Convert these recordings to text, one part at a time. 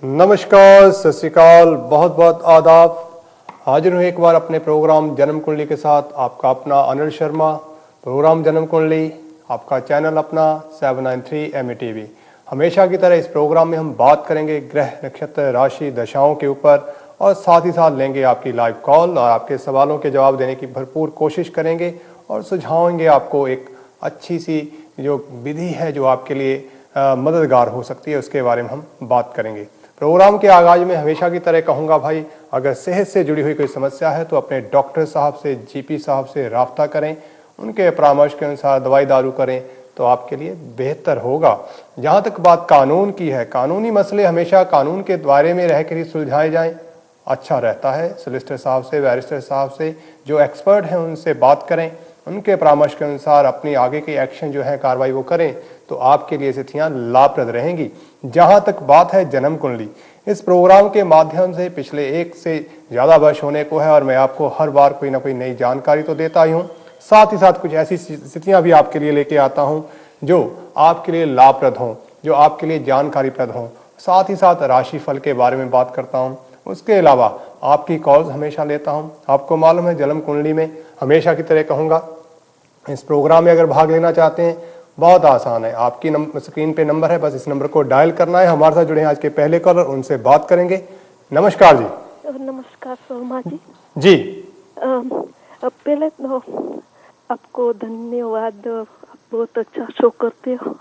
नमस्कार, सत श्री अकाल, बहुत बहुत आदाब। हाजिर हूँ एक बार अपने प्रोग्राम जन्म कुंडली के साथ। आपका अपना अनिल शर्मा, प्रोग्राम जन्म कुंडली, आपका चैनल अपना 793 METV। हमेशा की तरह इस प्रोग्राम में हम बात करेंगे ग्रह, नक्षत्र, राशि, दशाओं के ऊपर और साथ ही साथ लेंगे आपकी लाइव कॉल और आपके सवालों के जवाब देने की भरपूर कोशिश करेंगे और सुझाएंगे आपको एक अच्छी सी जो विधि है जो आपके लिए मददगार हो सकती है, उसके बारे में हम बात करेंगे। प्रोग्राम के आगाज में हमेशा की तरह कहूँगा भाई, अगर सेहत से जुड़ी हुई कोई समस्या है तो अपने डॉक्टर साहब से, GP साहब से राब्ता करें, उनके परामर्श के अनुसार दवाई दारू करें तो आपके लिए बेहतर होगा। जहाँ तक बात कानून की है, कानूनी मसले हमेशा कानून के दायरे में रह कर ही सुलझाए जाएं, अच्छा रहता है। सोलिसिटर साहब से, बैरिस्टर साहब से, जो एक्सपर्ट हैं उनसे बात करें, उनके परामर्श के अनुसार अपनी आगे की एक्शन जो है कार्रवाई वो करें तो आपके लिए स्थितियां लाभप्रद रहेंगी। जहां तक बात है जन्म कुंडली, इस प्रोग्राम के माध्यम से पिछले 1 से ज़्यादा वर्ष होने को है और मैं आपको हर बार कोई ना कोई नई जानकारी तो देता ही हूँ, साथ ही साथ कुछ ऐसी स्थितियां भी आपके लिए लेके आता हूँ जो आपके लिए लाभप्रद हों, जो आपके लिए जानकारीप्रद हों। साथ ही साथ राशिफल के बारे में बात करता हूँ। उसके अलावा आपकी कॉल्स हमेशा लेता हूँ। आपको मालूम है जन्म कुंडली में हमेशा की तरह कहूँगा, इस प्रोग्राम में अगर भाग लेना चाहते हैं बहुत आसान है। आपकी स्क्रीन पे नंबर है, बस इस नंबर को डायल करना है। हमारे साथ जुड़े हैं आज के पहले कॉलर, उनसे बात करेंगे। नमस्कार जी। नमस्कार शर्मा जी। जी पहले तो आपको धन्यवाद, आप बहुत अच्छा शो करते हो।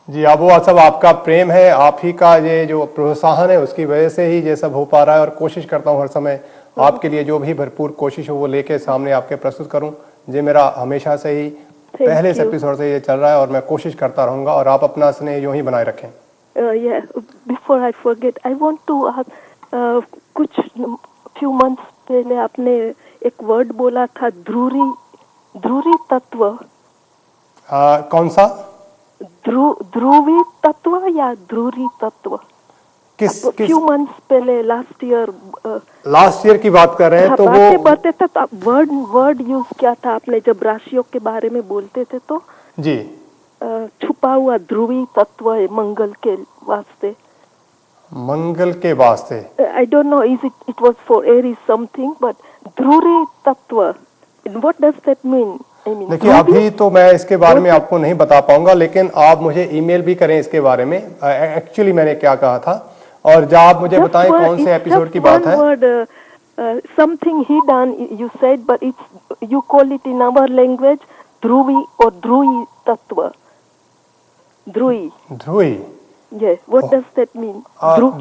जी, आप वो सब आपका प्रेम है, आप ही का ये जो प्रोत्साहन है उसकी वजह से ही ये सब हो पा रहा है और कोशिश करता हूँ हर समय आपके लिए जो भी भरपूर कोशिश हो वो लेके सामने आपके प्रस्तुत करूँ। ये मेरा हमेशा से ही पहले इस एपिसोड से ये चल रहा है और मैं कोशिश करता रहूंगा और आप अपना स्नेह यूं ही बनाए रखें। Before I forget, I want to कुछ फ्यू मंथ्स पहले आपने एक वर्ड बोला था, ध्रुवी तत्व। कौन सा? ध्रुवी तत्व या ध्रुवी तत्व? किस फ्यू मंथ्स पहले लास्ट ईयर की बात कर रहे हैं? तो वो बातें थे तो वर्ड यूज किया था आपने जब राशियों के बारे में बोलते थे तो जी, छुपा हुआ ध्रुवी तत्व है मंगल के वास्ते। मंगल के वास्ते I don't know, it was for Aries something, but ध्रुवी तत्व, व्हाट डज दैट मीन? देखिए, अभी तो मैं इसके बारे में आपको नहीं बता पाऊंगा, लेकिन आप मुझे ईमेल भी करें इसके बारे में एक्चुअली मैंने क्या कहा था, और जब आप मुझे बताएं कौन से एपिसोड की बात है। Something he done you said, but it's you call it in our language ध्रुवी और ध्रुवी तत्व। ध्रुवी Yeah, what does that mean?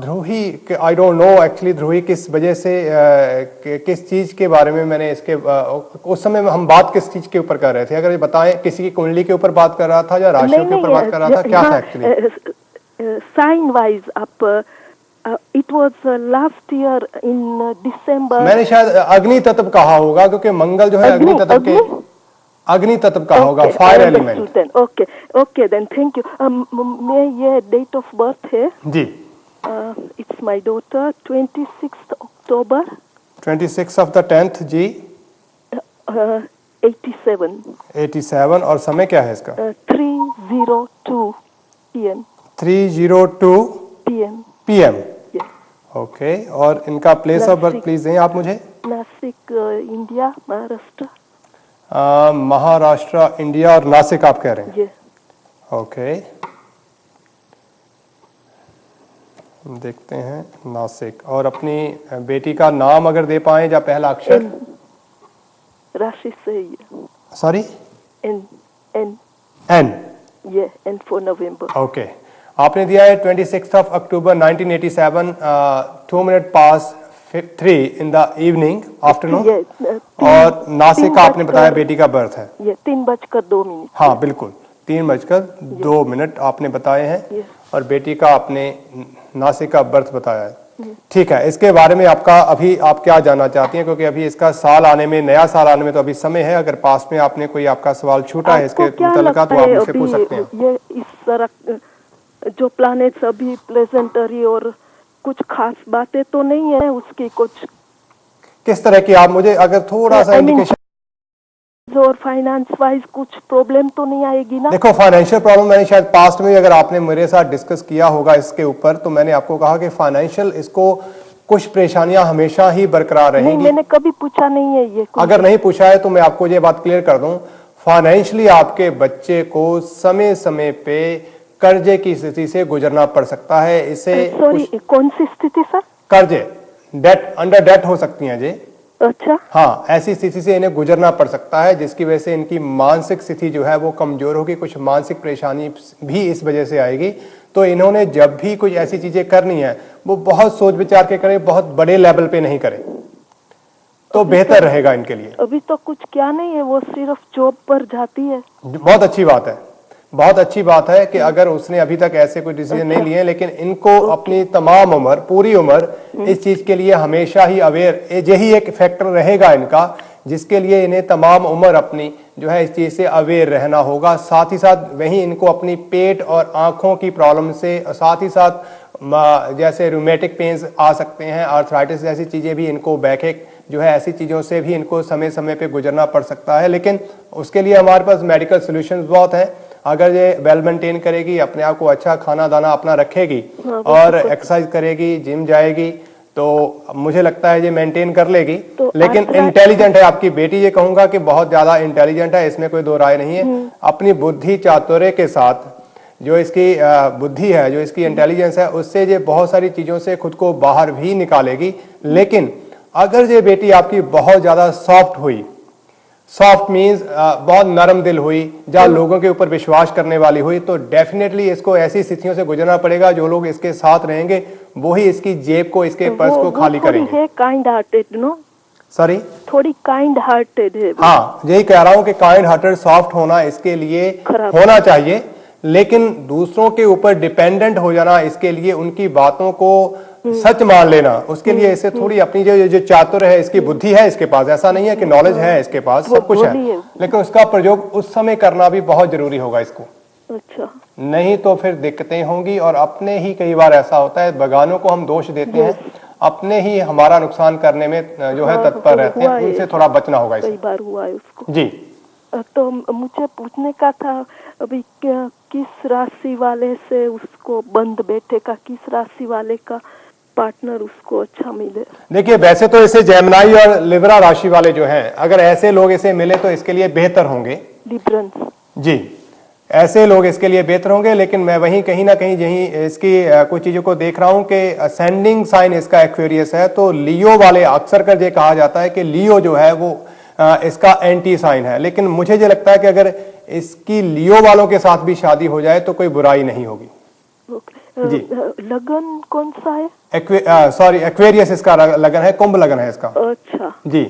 Dhubri, I don't know actually ध्रुवी किस वजह से किस चीज के बारे में मैंने इसके उस समय हम बात किस चीज के ऊपर कर रहे थे? अगर ये बताएं, किसी की कुंडली के ऊपर बात कर रहा था या राशियों के ऊपर बात कर रहा था, क्या था एक्चुअली? साइन वाइज आप it was last year in December. मैंने शायद अग्नि तत्व कहा होगा, क्योंकि मंगल जो है अग्नि तत्व का होगा, fire element. Okay then, thank you. मैं ये डेट ऑफ बर्थ है जी, it's my daughter 26 October 26 of the 10th जी, 87। और समय क्या है इसका? 3:02 PM 3:02 PM। ओके, और इनका प्लेस ऑफ बर्थ प्लीज दें आप मुझे। नासिक, इंडिया, महाराष्ट्र। महाराष्ट्र, इंडिया और नासिक आप कह रहे हैं? ओके, देखते हैं नासिक। और अपनी बेटी का नाम अगर दे पाएं या पहला अक्षर। राशि से sorry, N N for November. Okay, आपने दिया है 26 ऑफ अक्टूबर 1987, 2 मिनट पास 3 इन द इवनिंग, आफ्टरनून। और नासिक का आपने बताया बेटी का बर्थ है? 3:02। हाँ बिल्कुल, 3:02 आपने बताए हैं, और बेटी का आपने नासिक का बर्थ बताया है। ठीक है, इसके बारे में आपका अभी आप क्या जानना चाहती हैं? क्योंकि अभी इसका साल आने में, नया साल आने में तो अभी समय है। अगर पास में आपने कोई आपका सवाल छूटा है इसके मुताल्लिक तो आप मुझसे पूछ सकते हैं। ये इस तरह जो प्लैनेट्स अभी प्लेजेंटरी और कुछ खास बातें तो नहीं है उसकी? कुछ किस तरह की आप मुझे अगर थोड़ा सा इंडिकेशन और फाइनेंस वाइज कुछ प्रॉब्लम तो नहीं आएगी ना? देखो, फाइनेंशियल प्रॉब्लम मैंने शायद पास्ट में अगर आपने मेरे साथ डिस्कस किया होगा इसके ऊपर, तो मैंने आपको कहा कि फाइनेंशियल इसको कुछ परेशानियां हमेशा ही बरकरार नहीं, रहेंगी। मैंने कभी पूछा नहीं है ये। अगर नहीं पूछा है तो मैं आपको ये बात क्लियर कर दूं, फाइनेंशियली आपके बच्चे को समय समय पे कर्जे की स्थिति से गुजरना पड़ सकता है। इसे सॉरी, कौन सी स्थिति सर? कर्जे, डेट, अंडर डेट हो सकती हैं जी। अच्छा। हाँ, ऐसी स्थिति से इन्हें गुजरना पड़ सकता है जिसकी वजह से इनकी मानसिक स्थिति जो है वो कमजोर होगी, कुछ मानसिक परेशानी भी इस वजह से आएगी। तो इन्होंने जब भी कुछ ऐसी चीजें करनी है वो बहुत सोच विचार के करें, बहुत बड़े लेवल पे नहीं करें, तो बेहतर रहेगा इनके लिए। अभी तो कुछ क्या नहीं है, वो सिर्फ जॉब पर जाती है। बहुत अच्छी बात है, बहुत अच्छी बात है कि अगर उसने अभी तक ऐसे कोई डिसीजन नहीं लिए, लेकिन इनको अपनी तमाम उम्र, पूरी उम्र इस चीज के लिए हमेशा ही अवेयर, यही एक फैक्टर रहेगा इनका जिसके लिए इन्हें तमाम उम्र अपनी जो है इस चीज से अवेयर रहना होगा। साथ ही साथ वहीं इनको अपनी पेट और आंखों की प्रॉब्लम से, साथ ही साथ जैसे रूमेटिक पेन्स आ सकते हैं, आर्थराइटिस जैसी चीजें भी इनको, बैकएक जो है ऐसी चीजों से भी इनको समय समय पे गुजरना पड़ सकता है। लेकिन उसके लिए हमारे पास मेडिकल सॉल्यूशंस बहुत हैं। अगर ये वेल मेंटेन करेगी, अपने आप को अच्छा खाना दाना अपना रखेगी और एक्सरसाइज करेगी, जिम जाएगी, तो मुझे लगता है ये मेंटेन कर लेगी। तो लेकिन इंटेलिजेंट है आपकी बेटी, ये कहूंगा कि बहुत ज्यादा इंटेलिजेंट है, इसमें कोई दो राय नहीं है। अपनी बुद्धि चातुर्य के साथ जो इसकी बुद्धि है, जो इसकी इंटेलिजेंस है, उससे ये बहुत सारी चीजों से खुद को बाहर भी निकालेगी। लेकिन अगर ये बेटी आपकी बहुत ज्यादा सॉफ्ट हुई, सॉफ्ट मीन्स बहुत नरम दिल हुई, जहाँ लोगों के ऊपर विश्वास करने वाली हुई, तो डेफिनेटली इसको ऐसी स्थितियों से गुजरना पड़ेगा। जो लोग इसके साथ रहेंगे वो ही इसकी जेब को, इसके पर्स को खाली करेंगे। है काइंड हार्टेड, नो? सॉरी, थोड़ी काइंड हार्टेड है। हाँ, यही कह रहा हूँ कि काइंड हार्टेड, सॉफ्ट होना इसके लिए होना चाहिए। लेकिन दूसरों के ऊपर डिपेंडेंट हो जाना, इसके लिए उनकी बातों को सच मान लेना, उसके लिए इसे थोड़ी अपनी जो चातुर है, इसकी बुद्धि है इसके पास, ऐसा नहीं है कि नॉलेज है इसके पास, सब कुछ है, लेकिन उसका प्रयोग उस समय करना भी बहुत जरूरी होगा इसको। अच्छा। नहीं तो फिर दिक्कतें होंगी। और अपने ही कई बार ऐसा होता है, बगानों को हम दोष देते हैं, अपने ही हमारा नुकसान करने में जो है तत्पर रहते हैं, उनसे थोड़ा बचना होगा। कई बार हुआ है उसको जी। तो मुझे पूछने का था, अभी किस राशि वाले से उसको बंद बैठेगा, किस राशि वाले का पार्टनर उसको अच्छा मिले? देखिए, वैसे तो इसे जेमिनी और लिब्रा राशि वाले जो हैं, अगर ऐसे लोग इसे मिले तो इसके लिए बेहतर होंगे। लिब्रंस, जी, ऐसे लोग इसके लिए बेहतर होंगे। लेकिन मैं वहीं कहीं ना कहीं यही इसकी कुछ चीजों को देख रहा हूं कि असेंडिंग साइन इसका एक्वेरियस है, तो लियो वाले अक्सर कर ये कहा जाता है कि लियो जो है वो इसका एंटी साइन है। लेकिन मुझे ये लगता है कि अगर इसकी लियो वालों के साथ भी शादी हो जाए तो कोई बुराई नहीं होगी। जी। लगन कौन सा है? सॉरी, एक्वेरियस इसका लगन है, कुंभ लगन है इसका। अच्छा जी,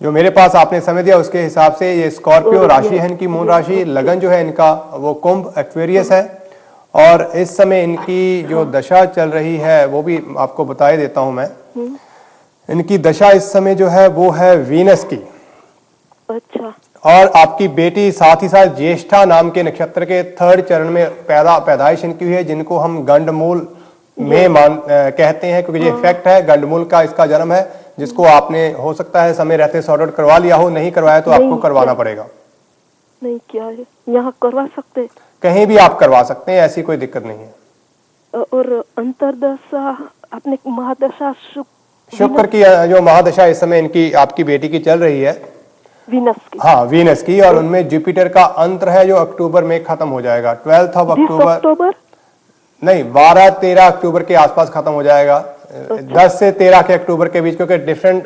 जो मेरे पास आपने समझ दिया उसके हिसाब से ये स्कॉर्पियो राशि है इनकी, मून राशि। लगन जो है इनका वो कुंभ, एक्वेरियस है। और इस समय इनकी जो दशा चल रही है वो भी आपको बता देता हूं मैं। इनकी दशा इस समय जो है वो है वीनस की। अच्छा। और आपकी बेटी साथ ही साथ ज्येष्ठा नाम के नक्षत्र के 3rd चरण में पैदाइश इनकी हुई है, जिनको हम गंडमूल में कहते हैं, क्योंकि ये इफेक्ट है गंडमूल का, इसका जन्म है, जिसको आपने हो सकता है समय रहते सॉर्ट आउट करवा लिया हो, नहीं करवाया तो आपको करवाना पड़ेगा। नहीं किया है, यहाँ करवा सकते? कहीं भी आप करवा सकते हैं, ऐसी कोई दिक्कत नहीं है। और अंतरदशा अपने महादशा शुक्र की जो महादशा इस समय इनकी आपकी बेटी की चल रही है, वीनस की। हाँ, वीनस की। और उनमें जुपिटर का अंतर है जो अक्टूबर में खत्म हो जाएगा। 12 अक्टूबर नहीं, 12-13 अक्टूबर के आसपास खत्म हो जाएगा। 10 से 13 के अक्टूबर के बीच, क्योंकि डिफरेंट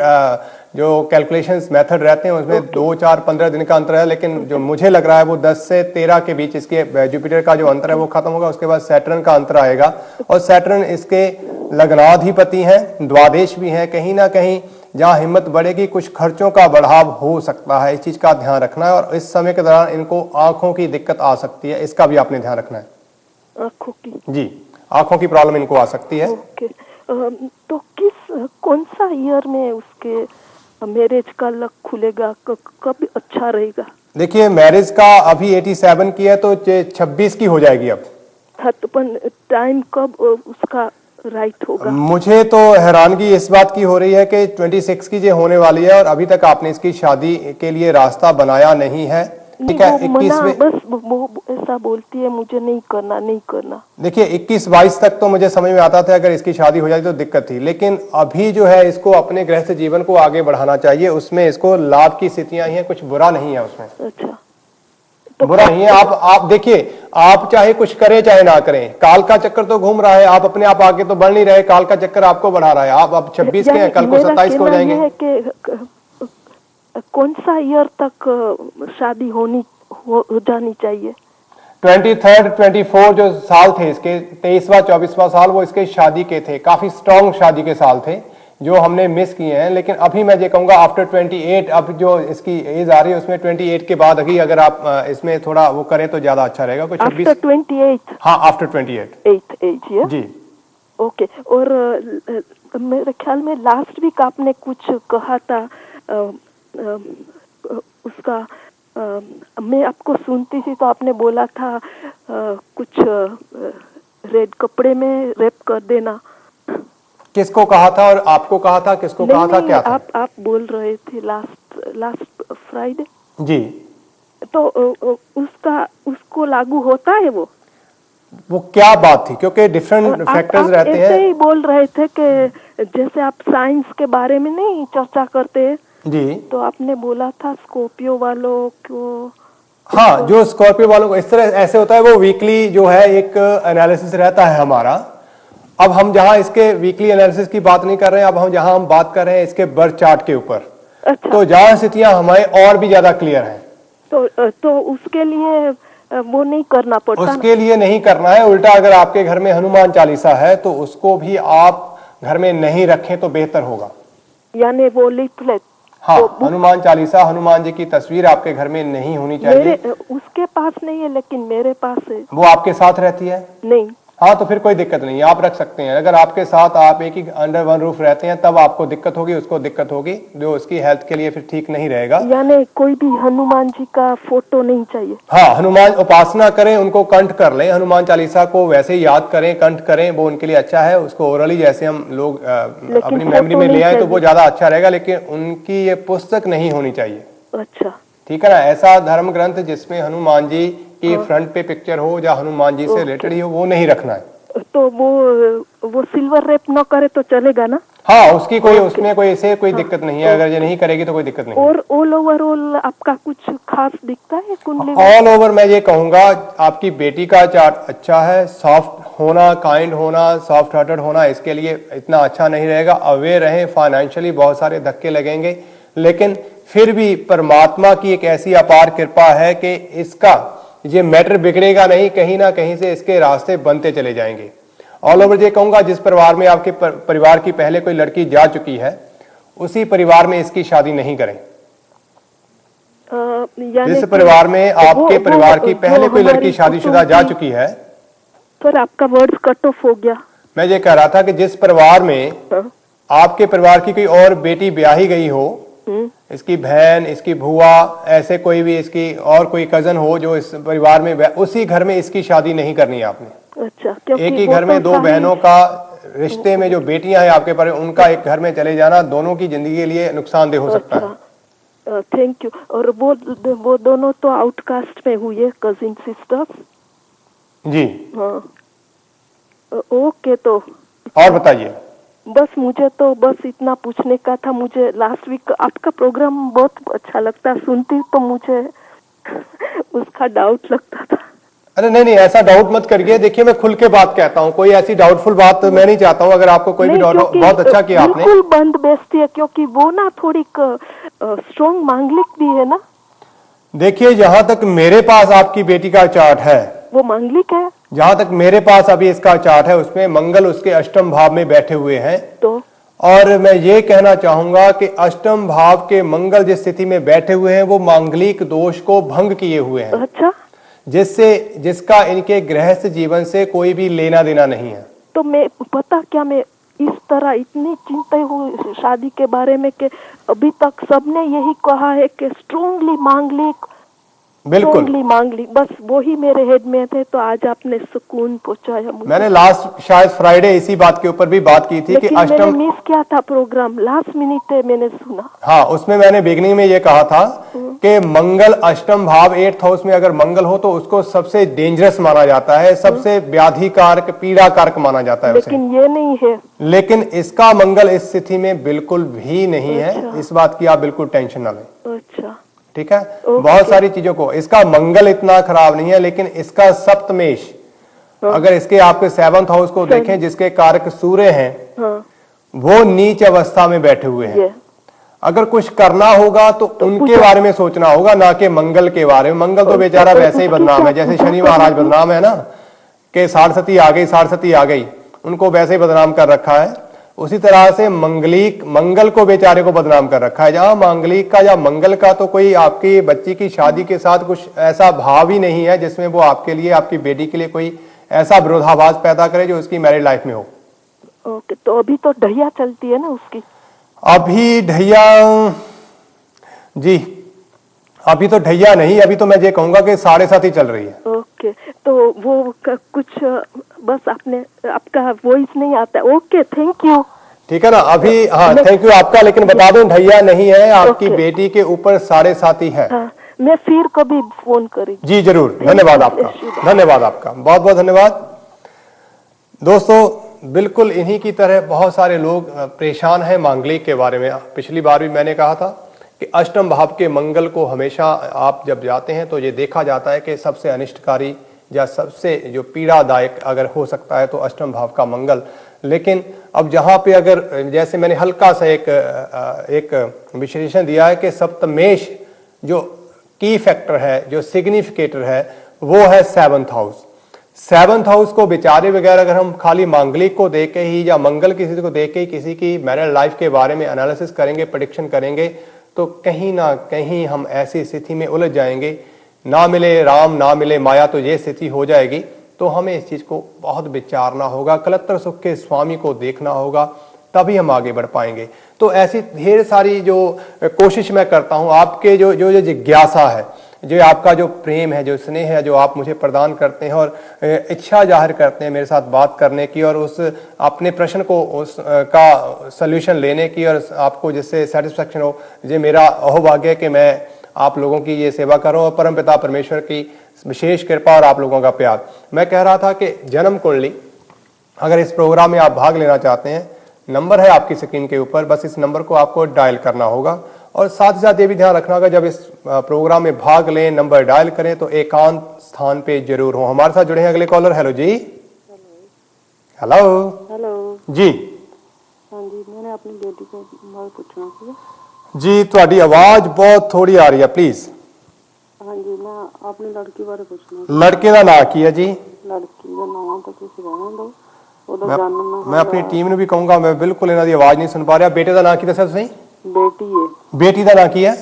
जो कैलकुलेशंस मेथड रहते हैं उसमें 2, 4, 15 दिन का अंतर है। लेकिन जो मुझे लग रहा है वो 10 से 13 के बीच इसके जुपिटर का जो अंतर है वो खत्म होगा। उसके बाद सैटर्न का अंतर आएगा, और सैटर्न इसके लग्नाधिपति हैं, द्वादेश भी हैं। कहीं ना कहीं जहां हिम्मत बढ़ेगी, कुछ खर्चों का बढ़ाव हो सकता है, इस चीज का ध्यान रखना है। और इस समय के दौरान इनको आंखों की दिक्कत आ सकती है, इसका भी आपने ध्यान रखना है। आंखों की? जी, आंखों की प्रॉब्लम इनको आ सकती है। ओके। तो कौन सा ईयर में उसके मैरिज का लक खुलेगा, कब अच्छा रहेगा? देखिए, मैरिज का अभी 87 की है तो 26 की हो जाएगी अब। हाँ, तो टाइम कब उसका राइट होगा? मुझे तो हैरानगी इस बात की हो रही है कि 26 की जो होने वाली है और अभी तक आपने इसकी शादी के लिए रास्ता बनाया नहीं है। ठीक है, वो मना 21 बस वो ऐसा बोलती है, मुझे नहीं करना नहीं करना। देखिए 21-22 तक तो मुझे समझ में आता था अगर इसकी शादी हो जाती तो दिक्कत थी, लेकिन अभी जो है इसको अपने गृहस्थ जीवन को आगे बढ़ाना चाहिए, उसमें इसको लाभ की स्थितियां ही हैं, कुछ बुरा नहीं है उसमें। अच्छा, बुरा नहीं है। आप देखिए, आप चाहे कुछ करें चाहे ना करें, काल का चक्कर तो घूम रहा है, आप अपने आप आगे तो बढ़ नहीं रहे, काल का चक्कर आपको बढ़ा रहा है। आप अब 26 के हैं, कल को 27 को हो जाएंगे। है कि कौन सा ईयर तक शादी हो जानी चाहिए? 23rd 24 जो साल थे इसके, 23वां 24वां साल, वो इसके शादी के थे, काफी स्ट्रॉन्ग शादी के साल थे जो हमने मिस किए हैं। लेकिन अभी मैं ये कहूंगा आफ्टर 28, अब जो इसकी एज आ रही है उसमें 28 के बाद अभी अगर आप इसमें थोड़ा वो करें तो ज्यादा अच्छा रहेगा। कुछ 26, आफ्टर 28? हाँ आफ्टर 28 एज जी। ओके। और मेरे ख्याल में लास्ट वीक आपने कुछ कहा था, उसका मैं आपको सुनती थी तो आपने बोला था कुछ रेड कपड़े में रैप कर देना। किसको कहा था और आपको कहा था, किसको कहा था, क्या था? आप बोल रहे थे लास्ट फ्राइडे जी। तो उसको लागू होता है वो क्या बात थी? क्योंकि डिफरेंट फैक्टर्स रहते हैं। ऐसे ही बोल रहे थे कि जैसे आप साइंस के बारे में नहीं चर्चा करते हैं जी, तो आपने बोला था स्कॉर्पियो वालों को, हाँ जो स्कॉर्पियो वालों को इस तरह ऐसे होता है, वो वीकली जो है एक एनालिसिस रहता है हमारा। अब हम जहां इसके वीकली एनालिसिस की बात नहीं कर रहे हैं, अब हम जहां बात कर रहे हैं इसके बर्थ चार्ट के ऊपर। अच्छा, तो जहां स्थितियां हमारे और भी ज्यादा क्लियर हैं, तो उसके लिए वो नहीं करना पड़ता? उसके लिए नहीं करना है। उल्टा अगर आपके घर में हनुमान चालीसा है तो उसको भी आप घर में नहीं रखें तो बेहतर होगा। यानी वो लीफलेट? हाँ, हनुमान चालीसा, हनुमान जी की तस्वीर आपके घर में नहीं होनी चाहिए। उसके पास नहीं है लेकिन मेरे पास है। वो आपके साथ रहती है? नहीं। हाँ, तो फिर कोई दिक्कत नहीं है, आप रख सकते हैं। अगर आपके साथ आप एक ही अंडर वन रूफ रहते हैं तब आपको दिक्कत होगी, उसको दिक्कत होगी, जो उसकी हेल्थ के लिए फिर ठीक नहीं रहेगा। यानी कोई भी हनुमान जी का फोटो नहीं चाहिए? हाँ, हनुमान उपासना करें, उनको कंठ कर लें, हनुमान चालीसा को वैसे ही याद करें, कंठ करें, वो उनके लिए अच्छा है। उसको ओरली जैसे हम लोग अपनी मेमोरी में ले आए तो वो ज्यादा अच्छा रहेगा, लेकिन उनकी ये पुस्तक नहीं होनी चाहिए। अच्छा, ठीक है ना। ऐसा धर्म ग्रंथ जिसमें हनुमान जी की फ्रंट पे पिक्चर हो या हनुमान जी से रिलेटेड ही हो, वो नहीं रखना है। तो वो सिल्वर रैप न करे तो चलेगा ना? हाँ, उसकी कोई उसमें कोई दिक्कत नहीं है। अगर ये नहीं करेगी तो कोई दिक्कत नहीं। और ऑल ओवरऑल आपका कुछ खास दिखता है कुंडली? ऑल ओवर मैं ये कहूंगा आपकी बेटी का चार्ट अच्छा है। सॉफ्ट होना, काइंड होना, सॉफ्ट हार्टेड होना इसके लिए इतना अच्छा नहीं रहेगा। अवेयर रहें, फाइनेंशियली बहुत सारे धक्के लगेंगे, लेकिन फिर भी परमात्मा की एक ऐसी अपार कृपा है कि इसका ये मैटर बिगड़ेगा नहीं, कहीं ना कहीं से इसके रास्ते बनते चले जाएंगे। ऑल ओवर ये कहूंगा जिस परिवार में आपके परिवार की पहले कोई लड़की जा चुकी है, उसी परिवार में इसकी शादी नहीं करें। जिस परिवार में आपके परिवार की पहले कोई लड़की शादीशुदा जा चुकी है। सर आपका वर्ड कट ऑफ हो गया। मैं ये कह रहा था कि जिस परिवार में आपके परिवार की कोई और बेटी ब्याही गई हो, इसकी बहन, इसकी भुआ, ऐसे कोई भी इसकी और कोई कजन हो जो इस परिवार में, उसी घर में इसकी शादी नहीं करनी है आपने। अच्छा, एक ही घर में दो बहनों का रिश्ते में जो बेटियां हैं आपके पर, उनका एक घर में चले जाना दोनों की जिंदगी के लिए नुकसानदेह हो सकता है। Thank you. और वो दोनों तो आउटकास्ट में हुई है, कजिन सिस्टर्स। जी हाँ, ओके। तो और बताइए। बस मुझे तो बस इतना पूछने का था। मुझे लास्ट वीक आपका प्रोग्राम बहुत अच्छा लगता, सुनती तो मुझे उसका डाउट लगता था। अरे नहीं, ऐसा डाउट मत करिए। देखिए मैं खुल के बात कहता हूँ, कोई ऐसी डाउटफुल बात मैं नहीं चाहता हूँ। अगर आपको कोई भी डाउट, बहुत अच्छा किया आपने। बिल्कुल बंद बेचती है क्योंकि वो ना थोड़ी स्ट्रॉन्ग मांगलिक भी है ना। देखिए जहां तक मेरे पास आपकी बेटी का चार्ट है, वो मांगलिक है। जहां तक मेरे पास अभी इसका चार्ट है उसमें मंगल उसके अष्टम भाव में बैठे हुए हैं। तो और मैं ये कहना चाहूंगा कि अष्टम भाव के मंगल जिस स्थिति में बैठे हुए हैं वो मांगलिक दोष को भंग किए हुए हैं। अच्छा, जिसका इनके गृहस्थ जीवन से कोई भी लेना देना नहीं है। तो मैं इस तरह इतनी चिंतित हूँ शादी के बारे में कि अभी तक सबने यही कहा है कि स्ट्रांगली मांगलिक बिल्कुल मांग ली, बस वही मेरे हेड में थे। तो आज आपने सुकून पहुंचाया मुझे। मैंने लास्ट शायद फ्राइडे इसी बात के ऊपर भी बात की थी कि अष्टम, मैंने मिस किया था प्रोग्राम, लास्ट मिनट मैंने सुना। हाँ, उसमें मैंने बिगनिंग में ये कहा था कि मंगल अष्टम भाव 8th हाउस में अगर मंगल हो तो उसको सबसे डेंजरस माना जाता है, सबसे व्याधि कारक, पीड़ा कारक माना जाता है। लेकिन ये नहीं है। लेकिन इसका मंगल इस स्थिति में बिल्कुल भी नहीं है। इस बात की आप बिल्कुल टेंशन ना लें। अच्छा, ठीक है। बहुत सारी चीजों को इसका मंगल इतना खराब नहीं है, लेकिन इसका सप्तमेश, अगर इसके आपके 7th हाउस को देखें जिसके कारक सूर्य हैं, वो नीच अवस्था में बैठे हुए हैं। अगर कुछ करना होगा तो उनके बारे में सोचना होगा, ना कि मंगल के बारे में। मंगल तो बेचारा वैसे ही बदनाम है, जैसे शनि महाराज बदनाम है ना, कि साढ़सती आ गई, साढ़सती आ गई, उनको वैसे ही बदनाम कर रखा है। उसी तरह से मंगल को बेचारे को बदनाम कर रखा है। जहां मांगलिक का या मंगल का तो कोई आपकी बच्ची की शादी के साथ कुछ ऐसा भाव ही नहीं है जिसमें वो आपके लिए, आपकी बेटी के लिए कोई ऐसा विरोधाभास पैदा करे जो उसकी मैरिड लाइफ में हो। ओके, तो अभी तो ढैया चलती है ना उसकी? अभी ढैया, जी अभी तो ढैया नहीं, अभी तो मैं ये कहूंगा कि 7.5 ही चल रही है। ओके, तो वो कुछ बस आपका वॉइस नहीं आता। Okay, thank you. ठीक है ना, अभी हाँ थैंक यू आपका, लेकिन बता दूं ढैया नहीं है, आपकी बेटी के ऊपर 7.5 ही है। हाँ, मैं फिर कभी फोन करेंगी। जी जरूर, धन्यवाद आपका, धन्यवाद आपका, बहुत बहुत धन्यवाद। दोस्तों, बिल्कुल इन्हीं की तरह बहुत सारे लोग परेशान हैं मांगलिक के बारे में। पिछली बार भी मैंने कहा था कि अष्टम भाव के मंगल को हमेशा आप जब जाते हैं तो ये देखा जाता है कि सबसे अनिष्टकारी या सबसे जो पीड़ादायक अगर हो सकता है तो अष्टम भाव का मंगल। लेकिन अब जहां पे अगर जैसे मैंने हल्का सा एक विश्लेषण दिया है कि सप्तमेश जो की फैक्टर है, जो सिग्निफिकेटर है, वो है 7th हाउस। 7th हाउस को बेचारे वगैरह अगर हम खाली मांगलिक को देख के ही या मंगल किसी को देख के ही किसी की मैरिड लाइफ के बारे में एनालिसिस करेंगे, प्रेडिक्शन करेंगे, तो कहीं ना कहीं हम ऐसी स्थिति में उलझ जाएंगे, ना मिले राम ना मिले माया, तो ये स्थिति हो जाएगी। तो हमें इस चीज को बहुत विचारना होगा, कलत्र सुख के स्वामी को देखना होगा, तभी हम आगे बढ़ पाएंगे। तो ऐसी ढेर सारी जो कोशिश मैं करता हूं, आपके जो जो जिज्ञासा है, जो आपका जो प्रेम है, जो स्नेह है, जो आप मुझे प्रदान करते हैं और इच्छा जाहिर करते हैं मेरे साथ बात करने की और उस अपने प्रश्न को उस का सल्यूशन लेने की और आपको जिससे सेटिस्फेक्शन हो, ये मेरा अहोभाग्य है कि मैं आप लोगों की ये सेवा कर रहा हूँ। परमपिता परमेश्वर की विशेष कृपा और आप लोगों का प्यार। मैं कह रहा था कि जन्म कुंडली, अगर इस प्रोग्राम में आप भाग लेना चाहते हैं, नंबर है आपकी स्क्रीन के ऊपर, बस इस नंबर को आपको डायल करना होगा। और साथ ही साथ ये भी ध्यान रखना होगा जब इस प्रोग्राम में भाग लें, नंबर डायल करें तो एकांत स्थान पे जरूर हो। हमारे साथ जुड़े हैं अगले कॉलर। हेलो जी। हेलो हेलो जी। हाँ जी, मैंने अपनी बेटी को बारे पूछना था जी। ਤੁਹਾਡੀ आवाज बहुत थोड़ी आ रही है, प्लीज। हाँ जी, मैं अपनी लड़की बारे पूछना। लड़के का नाम की है जी? लड़की का नाम तो तुसी रहने दो, मैं अपनी टीम ਨੂੰ भी कहूंगा, मैं बिल्कुल इन्हां दी आवाज नहीं सुन पा रहा। बेटे ਦਾ ਨਾਮ ਕੀ ਦੱਸਿਆ ਤੁਸੀਂ? बेटी है। बेटी ਦਾ ਨਾਮ ਕੀ ਹੈ?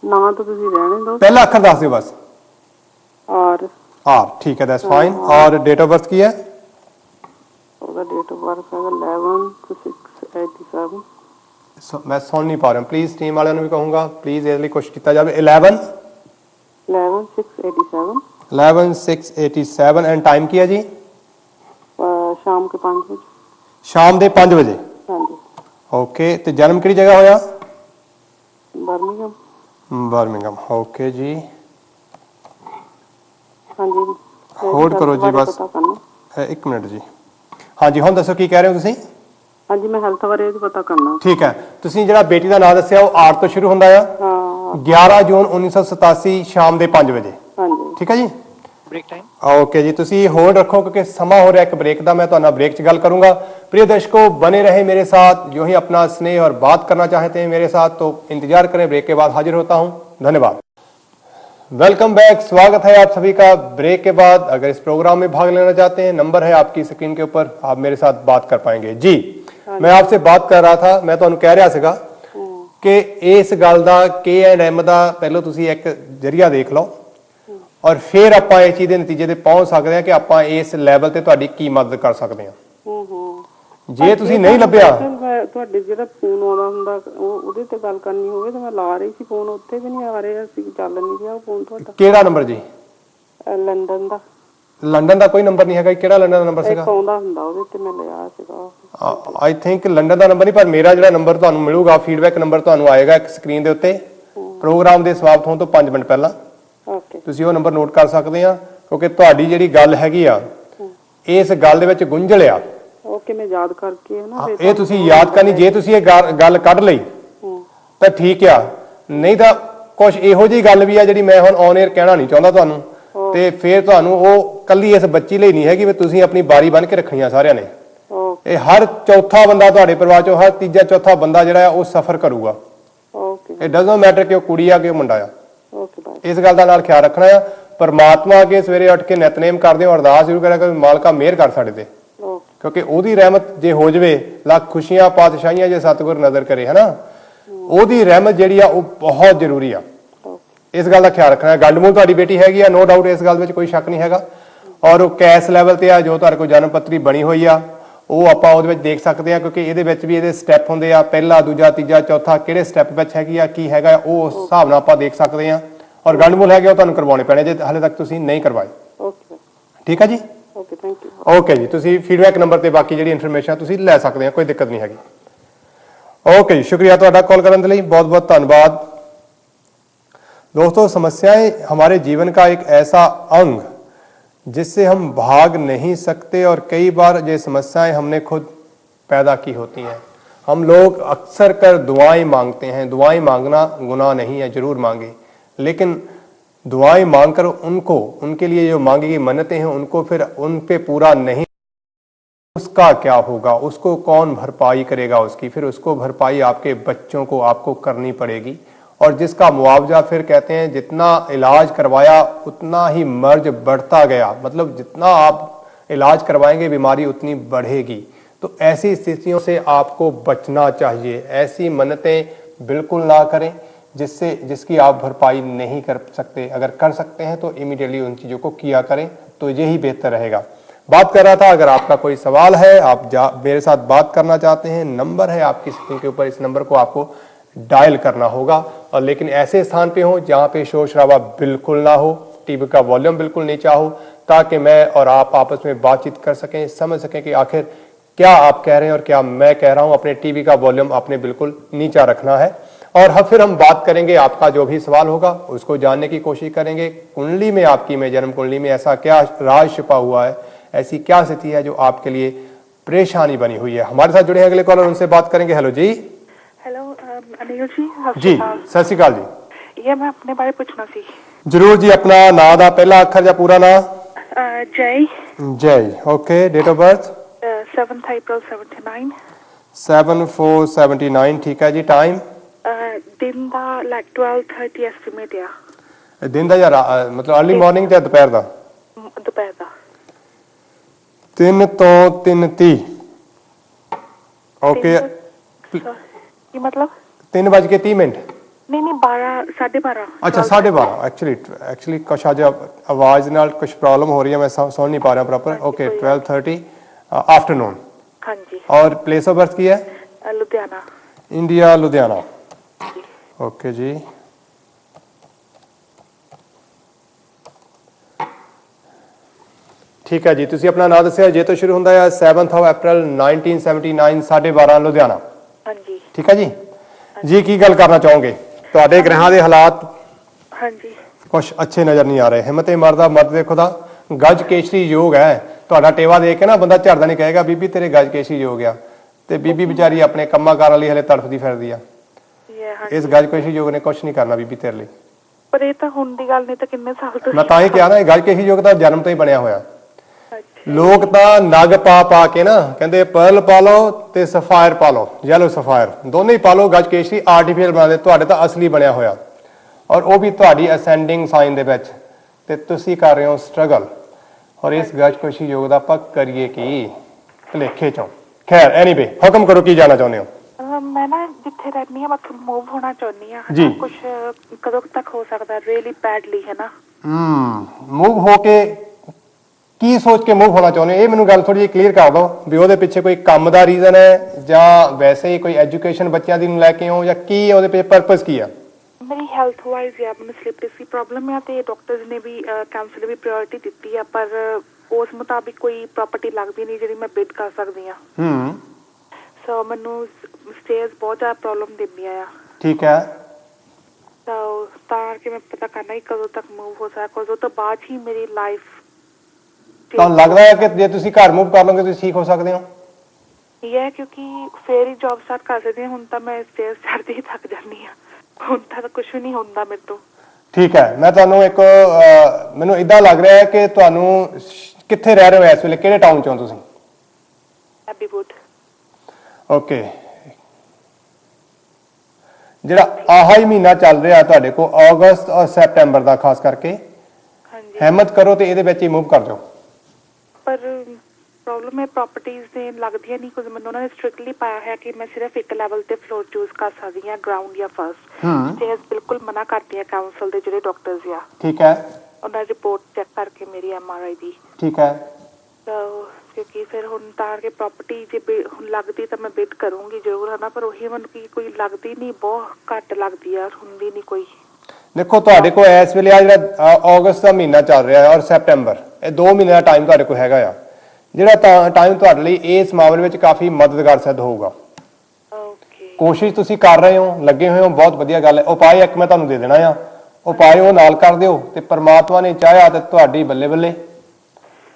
नाम तो तुसी रहने दो, पहला अक्षर ਦੱਸ ਦਿਓ बस। और ठीक है, दैट्स फाइन। और डेट ऑफ बर्थ की है? उसका डेट ऑफ बर्थ है 11/6/87। मैं सुन नहीं पा रहा हूं, प्लीज टीम वालों ने भी कहूंगा प्लीज इसलिए कोशिश किया जाए। 11/6/87। 11/6/87 एंड टाइम की है जी? शाम के 5 बजे। शाम के 5 बजे? हाँ जी। ओके, तो जन्म किहड़ी जगह होया? बर्मिंघम। बर्मिंघम, ओके जी। हाँ जी, होल्ड करो जी बस एक मिनट जी। हाँ जी, हुण दसो की कह रहे हो तुसीं? हाँ जी, मैं हेल्थ बारे पता करना। ठीक है, तुसीं जिहड़ा बेटी का नाम दस्सिया वो 8 तो शुरू हुंदा है। 11 जून 1987 शाम के 5 बजे। हाँ जी, ठीक है जी। ब्रेक टाइम, ओके जी। तुसी होल्ड रखो क्योंकि समा हो रहा है एक ब्रेक का। मैं तो ब्रेक च गल करूंगा। प्रिय दर्शकों, बने रहे मेरे साथ, जो ही अपना स्नेह और बात करना चाहते हैं मेरे साथ तो इंतजार करें, ब्रेक के बाद हाजिर होता हूं। धन्यवाद। वेलकम बैक, स्वागत है आप सभी का ब्रेक के बाद। अगर इस प्रोग्राम में भाग लेना चाहते हैं, नंबर है आपकी स्क्रीन के ऊपर, आप मेरे साथ बात कर पाएंगे जी। मैं आपसे बात कर रहा था, मैं तो कह रहा सीगा कि इस गल का K&M का पहले तुसी एक जरिया देख लो और फिर ਆਪਾਂ ਇਸ ਚੀਜ਼ ਦੇ ਨਤੀਜੇ ਤੇ ਪਹੁੰਚ ਸਕਦੇ ਹਾਂ ਕਿ ਆਪਾਂ ਇਸ ਲੈਵਲ ਤੇ ਤੁਹਾਡੀ ਕੀ ਮਦਦ ਕਰ ਸਕਦੇ ਹਾਂ। ਜੇ ਤੁਸੀਂ ਨਹੀਂ ਲੱਭਿਆ, ਤੁਹਾਡੇ ਜਿਹੜਾ ਫੋਨ ਆਉਂਦਾ ਹੁੰਦਾ ਉਹਦੇ ਤੇ ਗੱਲ ਕਰਨੀ ਹੋਵੇ ਤਾਂ ਮੈਂ ਲਾ ਰਹੀ ਸੀ ਫੋਨ, ਉੱਥੇ ਵੀ ਨਹੀਂ ਆ ਰਿਹਾ ਸੀ, ਚੱਲ ਨਹੀਂ ਰਿਹਾ ਉਹ ਫੋਨ ਤੁਹਾਡਾ। ਕਿਹੜਾ ਨੰਬਰ ਜੀ? ਲੰਡਨ ਦਾ। ਲੰਡਨ ਦਾ ਕੋਈ ਨੰਬਰ ਨਹੀਂ ਹੈਗਾ। ਕਿਹੜਾ ਲੰਡਨ ਦਾ ਨੰਬਰ ਸੀਗਾ? ਆਉਂਦਾ ਹੁੰਦਾ ਉਹਦੇ ਤੇ, ਮੈਂ ਲਿਆ ਸੀਗਾ। I think London the number ਨਹੀਂ, ਪਰ ਮੇਰਾ ਜਿਹੜਾ ਨੰਬਰ ਤੁਹਾਨੂੰ ਮਿਲੂਗਾ, ਫੀਡਬੈਕ ਨੰਬਰ ਤੁਹਾਨੂੰ ਆਏਗਾ ਇੱਕ ਸਕਰੀਨ ਦੇ ਉੱਤੇ, ਪ੍ਰੋਗਰਾਮ ਦੇ ਸਮਾਪਤ ਹੋਣ ਤੋਂ 5 ਮਿੰਟ ਪਹਿਲਾਂ। ਓਕੇ, ਤੁਸੀਂ ਉਹ ਨੰਬਰ ਨੋਟ ਕਰ ਸਕਦੇ ਆ, ਕਿਉਂਕਿ ਤੁਹਾਡੀ ਜਿਹੜੀ ਗੱਲ ਹੈਗੀ ਆ, ਇਸ ਗੱਲ ਦੇ ਵਿੱਚ ਗੁੰਝਲ ਆ। ਓਕੇ, ਮੈਂ ਯਾਦ ਕਰਕੇ ਹੈ ਨਾ, ਇਹ ਤੁਸੀਂ ਯਾਦ ਕਰਨੀ। ਜੇ ਤੁਸੀਂ ਇਹ ਗੱਲ ਕੱਢ ਲਈ ਤਾਂ ਠੀਕ ਆ, ਨਹੀਂ ਤਾਂ ਕੁਝ ਇਹੋ ਜਿਹੀ ਗੱਲ ਵੀ ਆ ਜਿਹੜੀ ਮੈਂ ਹੁਣ ਔਨ 에ਅਰ ਕਹਿਣਾ ਨਹੀਂ ਚਾਹੁੰਦਾ ਤੁਹਾਨੂੰ, ਤੇ ਫਿਰ ਤੁਹਾਨੂੰ ਉਹ ਕੱਲੀ ਇਸ ਬੱਚੀ ਲਈ ਨਹੀਂ ਹੈਗੀ ਵੀ ਤੁਸੀਂ ਆਪਣੀ ਬਾਰੀ ਬਣ ਕੇ ਰੱਖਣੀ ਆ ਸਾਰਿਆਂ ਨੇ। ਇਹ ਹਰ ਚੌਥਾ ਬੰਦਾ ਤੁਹਾਡੇ ਪਰਿਵਾਰ ਚੋਂ, ਹਰ ਤੀਜਾ ਚੌਥਾ ਬੰਦਾ ਜਿਹੜਾ ਆ ਉਹ ਸਫਰ ਕਰੂਗਾ। ਇਟ ਡਜ਼ ਨੋਟ ਮੈਟਰ ਕਿ ਉਹ ਕੁੜੀ ਆ ਕਿ ਉਹ ਮੁੰਡਾ ਆ। ਇਸ ਗੱਲ ਦਾ ਨਾਲ ਖਿਆਲ ਰੱਖਣਾ ਆ। ਪਰਮਾਤਮਾ ਅੱਗੇ ਸਵੇਰੇ ਉੱਠ ਕੇ ਨਿਤਨੇਮ ਕਰਦੇ ਹੋ, ਅਰਦਾਸ ਜ਼ਰੂਰ ਕਰਿਆ ਕਰੋ, ਮਾਲਕਾ ਮਿਹਰ ਕਰ ਸਾਡੇ ਤੇ, ਕਿਉਂਕਿ ਉਹਦੀ ਰਹਿਮਤ ਜੇ ਹੋ ਜਵੇ, ਲੱਖ ਖੁਸ਼ੀਆਂ ਪਾਤਸ਼ਾਹੀਆਂ ਜੇ ਸਤਿਗੁਰ ਨਜ਼ਰ ਕਰੇ, ਹਨਾ, ਉਹਦੀ ਰਹਿਮਤ ਜਿਹੜੀ ਆ ਉਹ ਬਹੁਤ ਜ਼ਰੂਰੀ ਆ। ਇਸ ਗੱਲ ਦਾ ਖਿਆਲ ਰੱਖਣਾ। ਗੰਡਮੂਲ ਤੁਹਾਡੀ ਬੇਟੀ ਹੈਗੀ ਆ, ਨੋ ਡਾਊਟ, ਇਸ ਗੱਲ ਵਿੱਚ ਕੋਈ ਸ਼ੱਕ ਨਹੀਂ ਹੈਗਾ। ਔਰ ਉਹ ਕੈਸ ਲੈਵਲ ਤੇ ਆ, ਜੋ ਤੁਹਾਡੇ ਕੋਲ ਜਨਮ ਪੱਤਰੀ ਬਣੀ ਹੋਈ ਆ, ਉਹ ਆਪਾਂ ਉਹਦੇ ਵਿੱਚ ਦੇਖ ਸਕਦੇ ਆ, ਕਿਉਂਕਿ ਇਹਦੇ ਵਿੱਚ ਵੀ ਇਹਦੇ ਸਟੈਪ ਹੁੰਦੇ ਆ, ਪਹਿਲਾ, ਦੂਜਾ, ਤੀਜਾ, ਚੌਥਾ, ਕਿਹੜੇ ਸਟੈਪ ਵਿੱਚ ਹੈਗੀ ਆ, ਕੀ ਹੈਗਾ, ਉਹ ਉਸ ਹਿਸਾਬ ਨਾਲ ਆਪਾਂ ਦੇਖ ਸਕਦੇ ਆ। ਔਰ ਗੰਡਮੂਲ ਹੈਗੇ ਉਹ ਤੁਹਾਨੂੰ ਕਰਵਾਉਣੇ ਪੈਣੇ ਜੇ ਹਾਲੇ ਤੱਕ ਤੁਸੀਂ ਨਹੀਂ ਕਰਵਾਏ। ਠੀਕ ਆ ਜੀ? Okay, thank you. ਓਕੇ ਜੀ, ਤੁਸੀਂ ਫੀਡਬੈਕ ਨੰਬਰ ਤੇ ਬਾਕੀ ਜਿਹੜੀ ਇਨਫੋਰਮੇਸ਼ਨ ਤੁਸੀਂ ਲੈ ਸਕਦੇ ਆ, ਕੋਈ ਦਿੱਕਤ ਨਹੀਂ ਹੈਗੀ। ओके जी, शुक्रिया ਤੁਹਾਡਾ कॉल करने के लिए, बहुत बहुत धन्यवाद। दोस्तों, समस्याएं हमारे जीवन का एक ऐसा अंग जिससे हम भाग नहीं सकते, और कई बार ये समस्याएं हमने खुद पैदा की होती हैं। हम लोग अक्सर कर दुआएं मांगते हैं। दुआएं मांगना गुनाह नहीं है, जरूर मांगे, लेकिन दुआएं मांगकर उनको, उनके लिए जो मांगी गई मन्नतें हैं, उनको फिर उन पे पूरा नहीं, उसका क्या होगा? उसको कौन भरपाई करेगा उसकी? फिर उसको भरपाई आपके बच्चों को आपको करनी पड़ेगी, और जिसका मुआवजा फिर कहते हैं जितना इलाज करवाया उतना ही मर्ज बढ़ता गया, मतलब जितना आप इलाज करवाएंगे बीमारी उतनी बढ़ेगी। तो ऐसी स्थितियों से आपको बचना चाहिए। ऐसी मन्नतें बिल्कुल ना करें जिसकी आप भरपाई नहीं कर सकते। अगर कर सकते हैं तो इमीडिएटली उन चीज़ों को किया करें, तो यही बेहतर रहेगा। बात कर रहा था, अगर आपका कोई सवाल है, आप मेरे साथ बात करना चाहते हैं, नंबर है आपकी स्क्रीन के ऊपर, इस नंबर को आपको डायल करना होगा। और लेकिन ऐसे स्थान पे हो जहाँ पे शोर शराबा बिल्कुल ना हो, टीवी का वॉल्यूम बिल्कुल नीचा हो, ताकि मैं और आप आपस में बातचीत कर सकें, समझ सकें कि आखिर क्या आप कह रहे हैं और क्या मैं कह रहा हूँ। अपने टीवी का वॉल्यूम आपने बिल्कुल नीचा रखना है। और फिर हम बात करेंगे, आपका जो भी सवाल होगा उसको जानने की कोशिश करेंगे। कुंडली में, आपकी में जन्म कुंडली में ऐसा क्या राज छिपा हुआ है, ऐसी क्या स्थिति है जो आपके लिए परेशानी बनी हुई है। हमारे साथ जुड़े हैं अगले कॉलर, उनसे बात करेंगे। हेलो जी। हेलो अनिल जी। जी सत श्री अकाल जी। ये मैं अपने बारे पूछना सी। जरूर जी, अपना नाम दा पहला अखर या पूरा नाम? Jai. Jai, okay. Date of birth? 7th April 79। 7/4/79, ठीक है जी। टाइम? दिन दा लाइक 12:30 एस्टिमेट या दिन दा या मतलब अर्ली मॉर्निंग या दोपहर दा? दोपहर दा 3 ਤੋਂ 3:30। ओके, ये मतलब 3:30? नहीं 12, 12:30। अच्छा 12:30। एक्चुअली कुछ आज आवाज नाल कुछ प्रॉब्लम हो रही है, मैं सुन नहीं पा रहा प्रॉपर। Okay, 12:30 afternoon. हाँ जी। और प्लेस ऑफ बर्थ की है? लुधियाना, इंडिया, लुधियाना। ओके जी। ठीक है जी, ਤੁਸੀਂ ਆਪਣਾ ਨਾਮ ਦੱਸਿਆ ਜੇ ਤੋਂ ਸ਼ੁਰੂ ਹੁੰਦਾ ਹੈ 7th of April 1979, 12:30 ਲੁਧਿਆਣਾ। हाँ जी। ਠੀਕ ਹੈ ਜੀ। ਜੀ ਕੀ ਗੱਲ ਕਰਨਾ ਚਾਹੋਗੇ? ਤੁਹਾਡੇ ਗ੍ਰਹਿਾਂ ਦੇ ਹਾਲਾਤ हाँ जी। ਕੁਝ ਅੱਛੇ ਨਜ਼ਰ ਨਹੀਂ ਆ ਰਹੇ। ਹਿੰਮਤੇ ਮਰਦਾ ਮਰਦ ਦੇਖੋ ਦਾ ਗੱਜ ਕੇਸ਼ਰੀ ਯੋਗ ਹੈ। ਤੁਹਾਡਾ ਟੇਵਾ ਦੇਖ ਕੇ ਨਾ ਬੰਦਾ ਝੜਦਾ ਨਹੀਂ ਕਹੇਗਾ ਬੀਬੀ ਤੇਰੇ ਗੱਜ ਕੇਸ਼ਰੀ ਯੋਗ ਆ, ਤੇ ਬੀਬੀ ਵਿਚਾਰੀ ਆਪਣੇ ਕੰਮਾਂ ਕਾਰਾਂ ਲਈ ਹਲੇ ਤੜਫਦੀ ਫਿਰਦੀ ਆ। ਇਸ ਗੱਜ ਕੇਸ਼ਰੀ ਯੋਗ ਨੇ ਕੁਝ ਨਹੀਂ ਕਰਨਾ ਬੀਬੀ ਤੇਰੇ ਲਈ। ਪਰ ਇਹ ਤਾਂ ਹੁਣ ਦੀ ਗੱਲ ਨਹੀਂ, ਤਾਂ ਕਿੰਨੇ ਸਾਲ ਤੋਂ ਮੈਂ ਤਾਂ ਹੀ ਕਿਹਾ ਨਾ, ਇਹ ਗੱਜ ਕੇਸ਼ਰੀ ਯੋਗ ਤਾਂ ਜਨਮ ਤੋਂ ਹੀ ਬਣਿਆ ਹੋਇਆ। ਲੋਕ ਤਾਂ ਨਗ ਪਾ ਕੇ ਨਾ ਕਹਿੰਦੇ ਪਰਲ ਪਾ ਲਓ ਤੇ ਸਫਾਇਰ ਪਾ ਲਓ, ਯੈਲੋ ਸਫਾਇਰ ਦੋਨੇ ਹੀ ਪਾ ਲਓ। ਗੱਜ ਕੇਸ਼ਰੀ ਆਰਟੀਫੀਸ਼ੀਅਲ ਬਣਾਦੇ, ਤੁਹਾਡੇ ਤਾਂ ਅਸਲੀ ਬਣਿਆ ਹੋਇਆ, ਔਰ ਉਹ ਵੀ ਤੁਹਾਡੀ ਅਸੈਂਡਿੰਗ ਸਾਈਨ ਦੇ ਵਿੱਚ, ਤੇ ਤੁਸੀਂ ਕਰ ਰਹੇ ਹੋ ਸਟਰਗਲ। ਔਰ ਇਸ ਗੱਜ ਕੇਸ਼ਰੀ ਯੋਗ ਦਾ ਆਪਾਂ ਕਰੀਏ ਕੀ ਭੁਲੇਖੇ ਚੋਂ। ਖੈਰ ਐਨੀਵੇ, ਹੁਕਮ ਕਰੋ, ਕੀ ਜਾਣਾ ਚਾਹੁੰਦੇ ਹੋ? ਮੈਂ ਨਾ ਜਿੱਥੇ ਰਹਿੰਦੀ ਹਾਂ ਮੈਂ ਮੂਵ ਹੋਣਾ ਚਾਹੁੰਦੀ ਹਾਂ ਜੀ। ਕੁਝ ਕਦੋਂ ਤੱਕ ਹੋ ਸਕਦਾ? ਰੀਅਲੀ ਬੈਡਲੀ ਹੈ ਨਾ। ਮੂਵ ਹੋ ਕੇ ਕੀ ਸੋਚ ਕੇ ਮੂਵ ਹੋਣਾ ਚਾਹੁੰਦੇ ਹੋ? ਇਹ ਮੈਨੂੰ ਗੱਲ ਥੋੜੀ ਜਿਹੀ ਕਲੀਅਰ ਕਰ ਦਿਓ ਵੀ ਉਹਦੇ ਪਿੱਛੇ ਕੋਈ ਕੰਮ ਦਾ ਰੀਜ਼ਨ ਹੈ ਜਾਂ ਵੈਸੇ ਹੀ ਕੋਈ ਐਜੂਕੇਸ਼ਨ ਬੱਚਿਆਂ ਦੀ ਨੂੰ ਲੈ ਕੇ ਹੋ ਜਾਂ ਕੀ ਉਹਦੇ ਪਿੱਛੇ ਪਰਪਸ ਕੀ ਆ? ਮੇਰੀ ਹੈਲਥ ਵਾਈਜ਼ ਆ, ਮੈਨੂੰ ਸਲਿਪ ਡਿਸਕ ਦੀ ਪ੍ਰੋਬਲਮ ਆ ਤੇ ਡਾਕਟਰਸ ਨੇ ਵੀ ਕੈਂਸਰ ਵੀ ਪ੍ਰਾਇੋਰਟੀ ਦਿੱਤੀ ਆ, ਪਰ ਉਸ ਮੁਤਾਬਿਕ ਕੋਈ ਪ੍ਰਾਪਰਟੀ ਲੱਗਦੀ ਨਹੀਂ ਜਿਹੜੀ ਮੈਂ ਬਿਡ ਕਰ ਸਕਦੀ ਆ। ਸੋ ਮੈਨੂੰ ਸਟੇਜ ਬਹੁਤ ਜ਼ਿਆਦਾ ਪ੍ਰੋਬਲਮ ਦਿੰਦੀਆਂ ਆ। ਠੀਕ ਹੈ। ਤਾਂ ਕਿ ਮੈਂ ਪਤਾ ਕਰਨਾ ਕਿ ਕਦੋਂ ਤੱਕ ਮੂਵ ਹੋ ਸਕਦਾ, ਕਦੋਂ ਤੋਂ ਬਾਅਦ ਹੀ ਮੇਰੀ ਲਾਈਫ। ਤੁਹਾਨੂੰ ਲੱਗਦਾ ਹੈ ਕਿ ਜੇ ਤੁਸੀਂ ਘਰ ਮੂਵ ਕਰ ਲਓਗੇ ਤੁਸੀਂ ਠੀਕ ਹੋ ਸਕਦੇ ਹੋ? ਇਹ ਹੈ ਕਿਉਂਕਿ ਫੇਰ ਹੀ ਜੌਬ ਸਟਾਰਟ ਕਰ ਸਕਦੀ ਹਾਂ। ਹੁਣ ਤਾਂ ਮੈਂ ਸਟੇਜ ਚੜ੍ਹਦੀ ਹੀ ਥੱਕ ਜਾਂਦੀ ਹਾਂ, ਹੁਣ ਤਾਂ ਕੁਝ ਵੀ ਨਹੀਂ ਹੁੰਦਾ ਮੇਰੇ ਤੋਂ। ਠੀਕ ਹੈ, ਮੈਂ ਤੁਹਾਨੂੰ ਇੱਕ ਮੈਨੂੰ ਇਦਾਂ ਲੱਗ ਰਿਹਾ ਹੈ ਕਿ ਤੁਹਾਨੂੰ ਕਿੱਥੇ ਰਹਿ ਰਹੇ ਹੋ ਇਸ ਵੇਲੇ, ਕਿਹੜੇ ਟਾਊਨ ਚੋਂ ਤੁਸੀਂ? ਐਬੀਵੁੱਡ। ਓਕੇ, ਜਿਹੜਾ ਆਹਾ ਹੀ ਮਹੀਨਾ ਚੱਲ ਰਿਹਾ ਤੁਹਾਡੇ ਕੋਲ ਅਗਸਤ ਔਰ ਸੈਪਟੈਂਬਰ ਦਾ ਖਾਸ ਕਰਕੇ, ਹਾਂਜੀ, ਹਿੰਮਤ ਕਰੋ ਤੇ ਇਹਦੇ ਵਿੱਚ ਹੀ ਮੂਵ ਕਰ ਜਾਓ। ਪਰ ਪ੍ਰੋਬਲਮ ਹੈ ਪ੍ਰਾਪਰਟੀਆਂ ਦੇ ਲੱਗਦੀਆਂ ਨਹੀਂ, ਕੁਝ ਮੈਨੂੰ ਉਹਨਾਂ ਨੇ ਸਟ੍ਰਿਕਟਲੀ ਪਾਇਆ ਹੈ ਕਿ ਮੈਂ ਸਿਰਫ ਇੱਕ ਲੈਵਲ ਤੇ ਫਲੋਰ ਚੂਜ਼ ਕਰ ਸਕਦੀ ਹਾਂ, ਗਰਾਊਂਡ ਜਾਂ ਫਰਸਟ। ਸਟੇਜ ਬਿਲਕੁਲ ਮਨਾ ਕਰਦੀ ਹੈ ਕਾਉਂਸਲ ਦੇ ਜਿਹੜੇ ਡਾਕਟਰਸ ਆ। ਠੀਕ ਹੈ। ਉਹਨਾਂ ਦੀ ਰਿਪੋਰਟ ਚੈੱਕ ਕਰਕੇ ਮੇਰੀ MRI ਦੀ। ਠੀਕ ਹੈ। ਕਿਉਂਕਿ ਫਿਰ ਹੁਣ ਤਾਂ ਕਿ ਪ੍ਰਾਪਰਟੀ ਜੇ ਹੁਣ ਲੱਗਦੀ ਤਾਂ ਮੈਂ ਬਿਡ ਕਰੂੰਗੀ ਜ਼ਰੂਰ, ਹੈ ਨਾ, ਪਰ ਉਹੀ ਮੈਨੂੰ ਕੀ ਕੋਈ ਲੱਗਦੀ ਨਹੀਂ, ਬਹੁਤ ਘੱਟ ਲੱਗਦੀ ਆ, ਹੁੰਦੀ ਨਹੀਂ ਕੋਈ। ਦੇਖੋ ਤੁਹਾਡੇ ਕੋਲ ਇਸ ਵੇਲੇ ਆ ਜਿਹੜਾ ਅਗਸਤ ਦਾ ਮਹੀਨਾ ਚੱਲ ਰਿਹਾ ਹੈ ਔਰ ਸੈਪਟੈਂਬਰ, ਇਹ 2 ਮਹੀਨੇ ਦਾ ਟਾਈਮ ਤੁਹਾਡੇ ਕੋਲ ਹੈਗਾ ਆ, ਜਿਹੜਾ ਟਾਈਮ ਤੁਹਾਡੇ ਲਈ ਇਸ ਮਾਮਲੇ ਵਿੱਚ ਕਾਫੀ ਮਦਦਗਾਰ ਸਿੱਧ ਹੋਊਗਾ। ਕੋਸ਼ਿਸ਼ ਤੁਸੀਂ ਕਰ ਰਹੇ ਹੋ, ਲੱਗੇ ਹੋਏ ਹੋ, ਬਹੁਤ ਵਧੀਆ ਗੱਲ ਹੈ। ਉਪਾਅ ਇੱਕ ਮੈਂ ਤੁਹਾਨੂੰ ਦੇ ਦੇਣਾ ਆ, ਉਪਾਅ ਉਹ ਨਾਲ ਕਰ ਦਿਓ ਤੇ ਪਰਮਾਤਮਾ ਨੇ ਚਾਹਿਆ ਤੇ ਤੁਹਾਡੀ ਬੱਲੇ ਬੱਲੇ।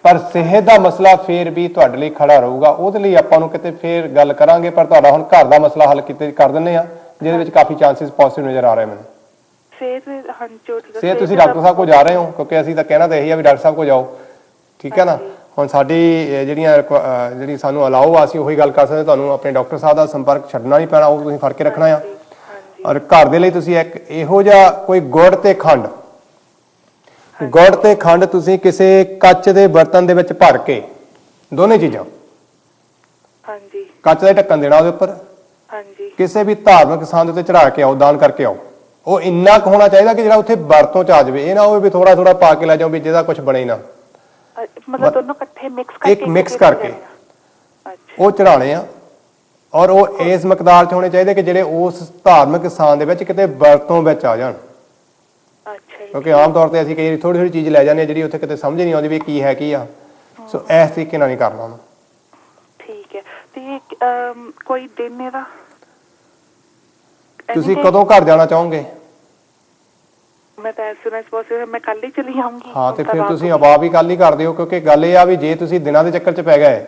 ਪਰ ਸਿਹਤ ਦਾ ਮਸਲਾ ਫੇਰ ਵੀ ਤੁਹਾਡੇ ਲਈ ਖੜਾ ਰਹੂਗਾ, ਉਹਦੇ ਲਈ ਆਪਾਂ ਨੂੰ ਕਿਤੇ ਫੇਰ ਗੱਲ ਕਰਾਂਗੇ। ਪਰ ਤੁਹਾਡਾ ਹੁਣ ਘਰ ਦਾ ਮਸਲਾ ਹੱਲ ਕਿਤੇ ਕਰ ਦਿੰਦੇ ਆ, ਜਿਹਦੇ ਵਿੱਚ ਕਾਫੀ ਚਾਂਸਸ ਪੋਜ਼ਿਟਿਵ ਨਜ਼ਰ ਆ ਰਹੇ ਮੈਨੂੰ। ਸਿਹਤ ਤੁਸੀਂ ਡਾਕਟਰ ਸਾਹਿਬ ਕੋਲ ਜਾ ਰਹੇ ਹੋ, ਕਿਉਂਕਿ ਅਸੀਂ ਤਾਂ ਕਹਿਣਾ ਤਾਂ ਇਹੀ ਆ ਵੀ ਡਾਕਟਰ ਸਾਹਿਬ ਕੋਲ ਜਾਓ, ਠੀਕ ਹੈ ਨਾ। ਹੁਣ ਸਾਡੀ ਜਿਹੜੀ ਸਾਨੂੰ ਅਲਾਓ ਆ, ਅਸੀਂ ਉਹੀ ਗੱਲ ਕਰ ਸਕਦੇ। ਤੁਹਾਨੂੰ ਆਪਣੇ ਡਾਕਟਰ ਸਾਹਿਬ ਦਾ ਸੰਪਰਕ ਛੱਡਣਾ ਨਹੀਂ ਪੈਣਾ, ਉਹ ਤੁਸੀਂ ਫੜ ਕੇ ਰੱਖਣਾ ਆ। ਔਰ ਘਰ ਦੇ ਲਈ ਤੁਸੀਂ ਇੱਕ ਇਹੋ ਜਿਹਾ ਕੋਈ ਗੁੜ ਤੇ ਖੰਡ ਤੁਸੀਂ ਕਿਸੇ ਕੱਚ ਦੇ ਬਰਤਨ ਦੇ ਵਿੱਚ ਭਰ ਕੇ, ਦੋਨੇ ਚੀਜ਼ਾਂ, ਕੱਚ ਦਾ ਢੱਕਣ ਦੇਣਾ ਉਹਦੇ ਉੱਪਰ, ਕਿਸੇ ਵੀ ਧਾਰਮਿਕ ਸਥਾਨ ਦੇ ਉੱਤੇ ਚੜਾ ਕੇ ਆਓ, ਦਾਨ ਕਰਕੇ ਆਓ। ਉਹ ਇੰਨਾ ਕੁ ਹੋਣਾ ਚਾਹੀਦਾ ਕਿ ਜਿਹੜਾ ਉੱਥੇ ਵਰਤੋਂ ਚ ਆ ਜਾਵੇ, ਇਹ ਨਾ ਹੋਵੇ ਵੀ ਥੋੜਾ ਥੋੜਾ ਪਾ ਕੇ ਲੈ ਜਾਓ ਵੀ ਜਿਹਦਾ ਕੁਝ ਬਣੇ ਨਾ। ਮਤਲਬ ਦੋਨੋਂ ਇਕੱਠੇ ਮਿਕਸ ਕਰਕੇ ਉਹ ਚੜਾਣੇ ਆ, ਔਰ ਉਹ ਇਸ ਮਕਦਾਰ ਚ ਹੋਣੇ ਚਾਹੀਦੇ ਕਿ ਜਿਹੜੇ ਉਸ ਧਾਰਮਿਕ ਸਥਾਨ ਦੇ ਵਿੱਚ ਕਿਤੇ ਵਰਤੋਂ ਵਿੱਚ ਆ ਜਾਣ। ਕਿਉਂਕਿ ਆਮ ਤੌਰ ਤੇ ਅਸੀਂ ਕਈ ਥੋੜੀ ਥੋੜੀ ਚੀਜ਼ ਲੈ ਜਾਂਦੇ ਹਾਂ ਜਿਹੜੀ ਉੱਥੇ ਕਿਤੇ ਸਮਝ ਨਹੀਂ ਆਉਂਦੀ ਵੀ ਕੀ ਹੈ ਕੀ ਆ। ਸੋ ਇਸ ਤਰੀਕੇ ਨਾਲ ਨਹੀਂ ਕਰਨਾ ਉਹਨੂੰ। ਠੀਕ ਹੈ। ਤੇ ਕੋਈ ਦਿਨ ਇਹਦਾ ਤੁਸੀਂ ਕਦੋਂ ਘਰ ਜਾਣਾ ਚਾਹੋਗੇ? ਮੈਂ ਤਾਂ ਮੈਂ ਕੱਲ ਹੀ ਚਲੀ ਆਉਂਗੀ। ਹਾਂ, ਤੇ ਫਿਰ ਤੁਸੀਂ ਆਪ ਹੀ ਕੱਲ ਹੀ ਕਰ ਦਿਓ, ਕਿਉਂਕਿ ਗੱਲ ਇਹ ਆ ਵੀ ਜੇ ਤੁਸੀਂ ਦਿਨਾਂ ਦੇ ਚੱਕਰ 'ਚ ਪੈ ਗਏ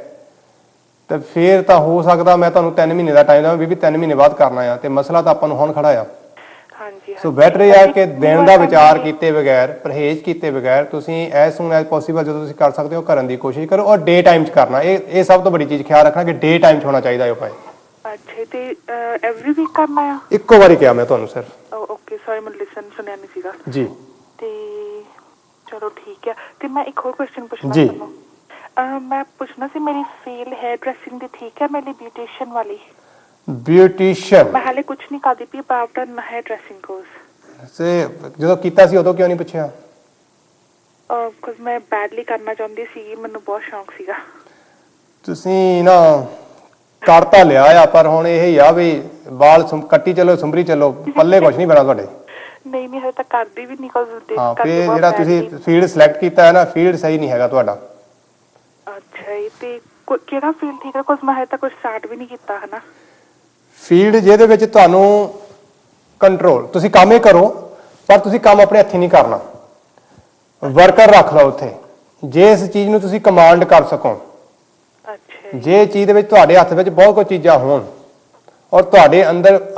ਤੇ ਫਿਰ ਤਾਂ ਹੋ ਸਕਦਾ ਮੈਂ ਤੁਹਾਨੂੰ 3 ਮਹੀਨੇ ਦਾ ਟਾਈਮ ਦੇਵਾਂ ਵੀ 3 ਮਹੀਨੇ ਬਾਅਦ ਕਰਨਾ ਆ, ਤੇ ਮਸਲਾ ਤਾਂ ਆਪਾਂ ਨੂੰ ਹੁਣ ਖੜਾ ਆ। ਸੋ ਬੈਟਰ ਇਹ ਆ ਕਿ ਦਿਨ ਦਾ ਵਿਚਾਰ ਕੀਤੇ ਬਗੈਰ, ਪਰਹੇਜ਼ ਕੀਤੇ ਬਗੈਰ ਤੁਸੀਂ ਐਸ ਸੂਨ ਐਸ ਪੋਸੀਬਲ ਜਦੋਂ ਤੁਸੀਂ ਕਰ ਸਕਦੇ ਹੋ ਕਰਨ ਦੀ ਕੋਸ਼ਿਸ਼ ਕਰੋ, ਔਰ ਡੇ ਟਾਈਮ 'ਚ ਕਰਨਾ। ਇਹ ਸਭ ਤੋਂ ਵੱਡੀ ਚੀਜ਼ ਖਿਆਲ ਰੱਖਣਾ ਕਿ ਡੇ ਟਾਈਮ 'ਚ ਹੋਣਾ ਚਾਹੀਦਾ ਇਹ ਉਪਾਅ। ਅੱਛਾ, ਤੇ ਐਵਰੀ ਵੀਕ ਕਰਨਾ ਆ? ਇੱਕੋ ਵਾਰੀ ਕਿਹਾ ਮੈਂ ਤੁਹਾਨੂੰ ਸਿਰਫ। ਓਕੇ, ਸੌਰੀ, ਮੈਂ ਸੁਣਿਆ ਨਹੀਂ ਸੀਗਾ ਜੀ। ਤੇ ਚਲੋ ਠੀਕ ਹੈ। ਤੇ ਮੈਂ ਇੱਕ ਹੋਰ ਕੁਐਸਚਨ ਪੁੱਛਣਾ ਜੀ। ਤੁਹਾਨੂੰ। ਮੈਂ ਪੁੱਛਣਾ ਸੀ ਮੇਰੀ ਫੀਲਡ ਹੈਅਰ ਡਰੈਸਿੰਗ ਦੀ ਠੀਕ ਹੈ, ਮੇਰੀ ਬਿਊਟੀਸ਼ੀਅਨ ਵਾਲੀ। ਬਿਊਟੀਸ਼ੀਅਨ ਮੈਂ ਹਾਲੇ ਕੁਝ ਨਹੀਂ ਕਰਦੀ ਪਈ ਅਬਾਊਟ ਹੈਅਰ ਡਰੈਸਿੰਗ ਕੋਰਸ। ਸੇ ਜਦੋਂ ਕੀਤਾ ਸੀ ਉਦੋਂ ਕਿਉਂ ਨਹੀਂ ਪੁੱਛਿਆ? ਬਿਕਾਜ਼ ਮੈਂ ਬੈਡਲੀ ਕਰਨਾ ਚਾਹੁੰਦੀ ਸੀ, ਮੈਨੂੰ ਬਹੁਤ ਸ਼ੌਂਕ ਸੀਗਾ। ਤੁਸੀਂ ਨਾ ਕਰ ਤਾਂ ਲਿਆ ਆ, ਪਰ ਹੁਣ ਇਹ ਹੀ ਆ ਵੀ ਵਾਲ ਕੱਟੀ ਚੱਲੋ, ਸੁੰਬਰੀ ਚੱਲੋ, ਪੱਲੇ ਕੁਝ ਨਹੀਂ ਬਣਾ ਤੁਹਾਡੇ। ਨਹੀਂ ਹਜੇ ਤਾਂ ਕਰਦੀ ਵੀ ਨਹੀਂ। ਹਾਂ, ਫਿਰ ਜਿਹੜਾ ਤੁਸੀਂ ਫੀਲਡ ਸਿਲੈਕਟ ਕੀਤਾ ਹੈ ਨਾ, ਫੀਲਡ ਸਹੀ ਨਹੀਂ ਹੈਗਾ ਤੁਹਾਡਾ। ਅੱਛਾ ਜੀ, ਤੇ ਕਿਹੜਾ ਫੀਲਡ ਠੀਕ ਹੈ? ਕੁਝ ਮੈਂ ਹਜੇ ਤੱਕ ਕੁਝ ਸਟਾਰਟ ਵੀ ਨਹੀਂ ਕੀਤਾ ਹੈ ਨਾ। ਫੀਲਡ ਜਿਹਦੇ ਵਿੱਚ ਤੁਹਾਨੂੰ ਕੰਟਰੋਲ, ਤੁਸੀਂ ਕੰਮ ਹੀ ਕਰੋ ਪਰ ਤੁਸੀਂ ਕੰਮ ਆਪਣੇ ਹੱਥੀਂ ਨਹੀਂ ਕਰਨਾ। ਵਰਕਰ ਰੱਖ ਲਓ ਉੱਥੇ, ਜੇ ਇਸ ਚੀਜ਼ ਨੂੰ ਤੁਸੀਂ ਕਮਾਂਡ ਕਰ ਸਕੋ। ਜੇ ਚੀਜ਼ ਦੇ ਵਿੱਚ ਤੁਹਾਡੇ ਹੱਥ ਵਿੱਚ ਬਹੁਤ ਕੁਝ ਚੀਜ਼ਾਂ ਹੋਣ ਔਰ ਤੁਹਾਡੇ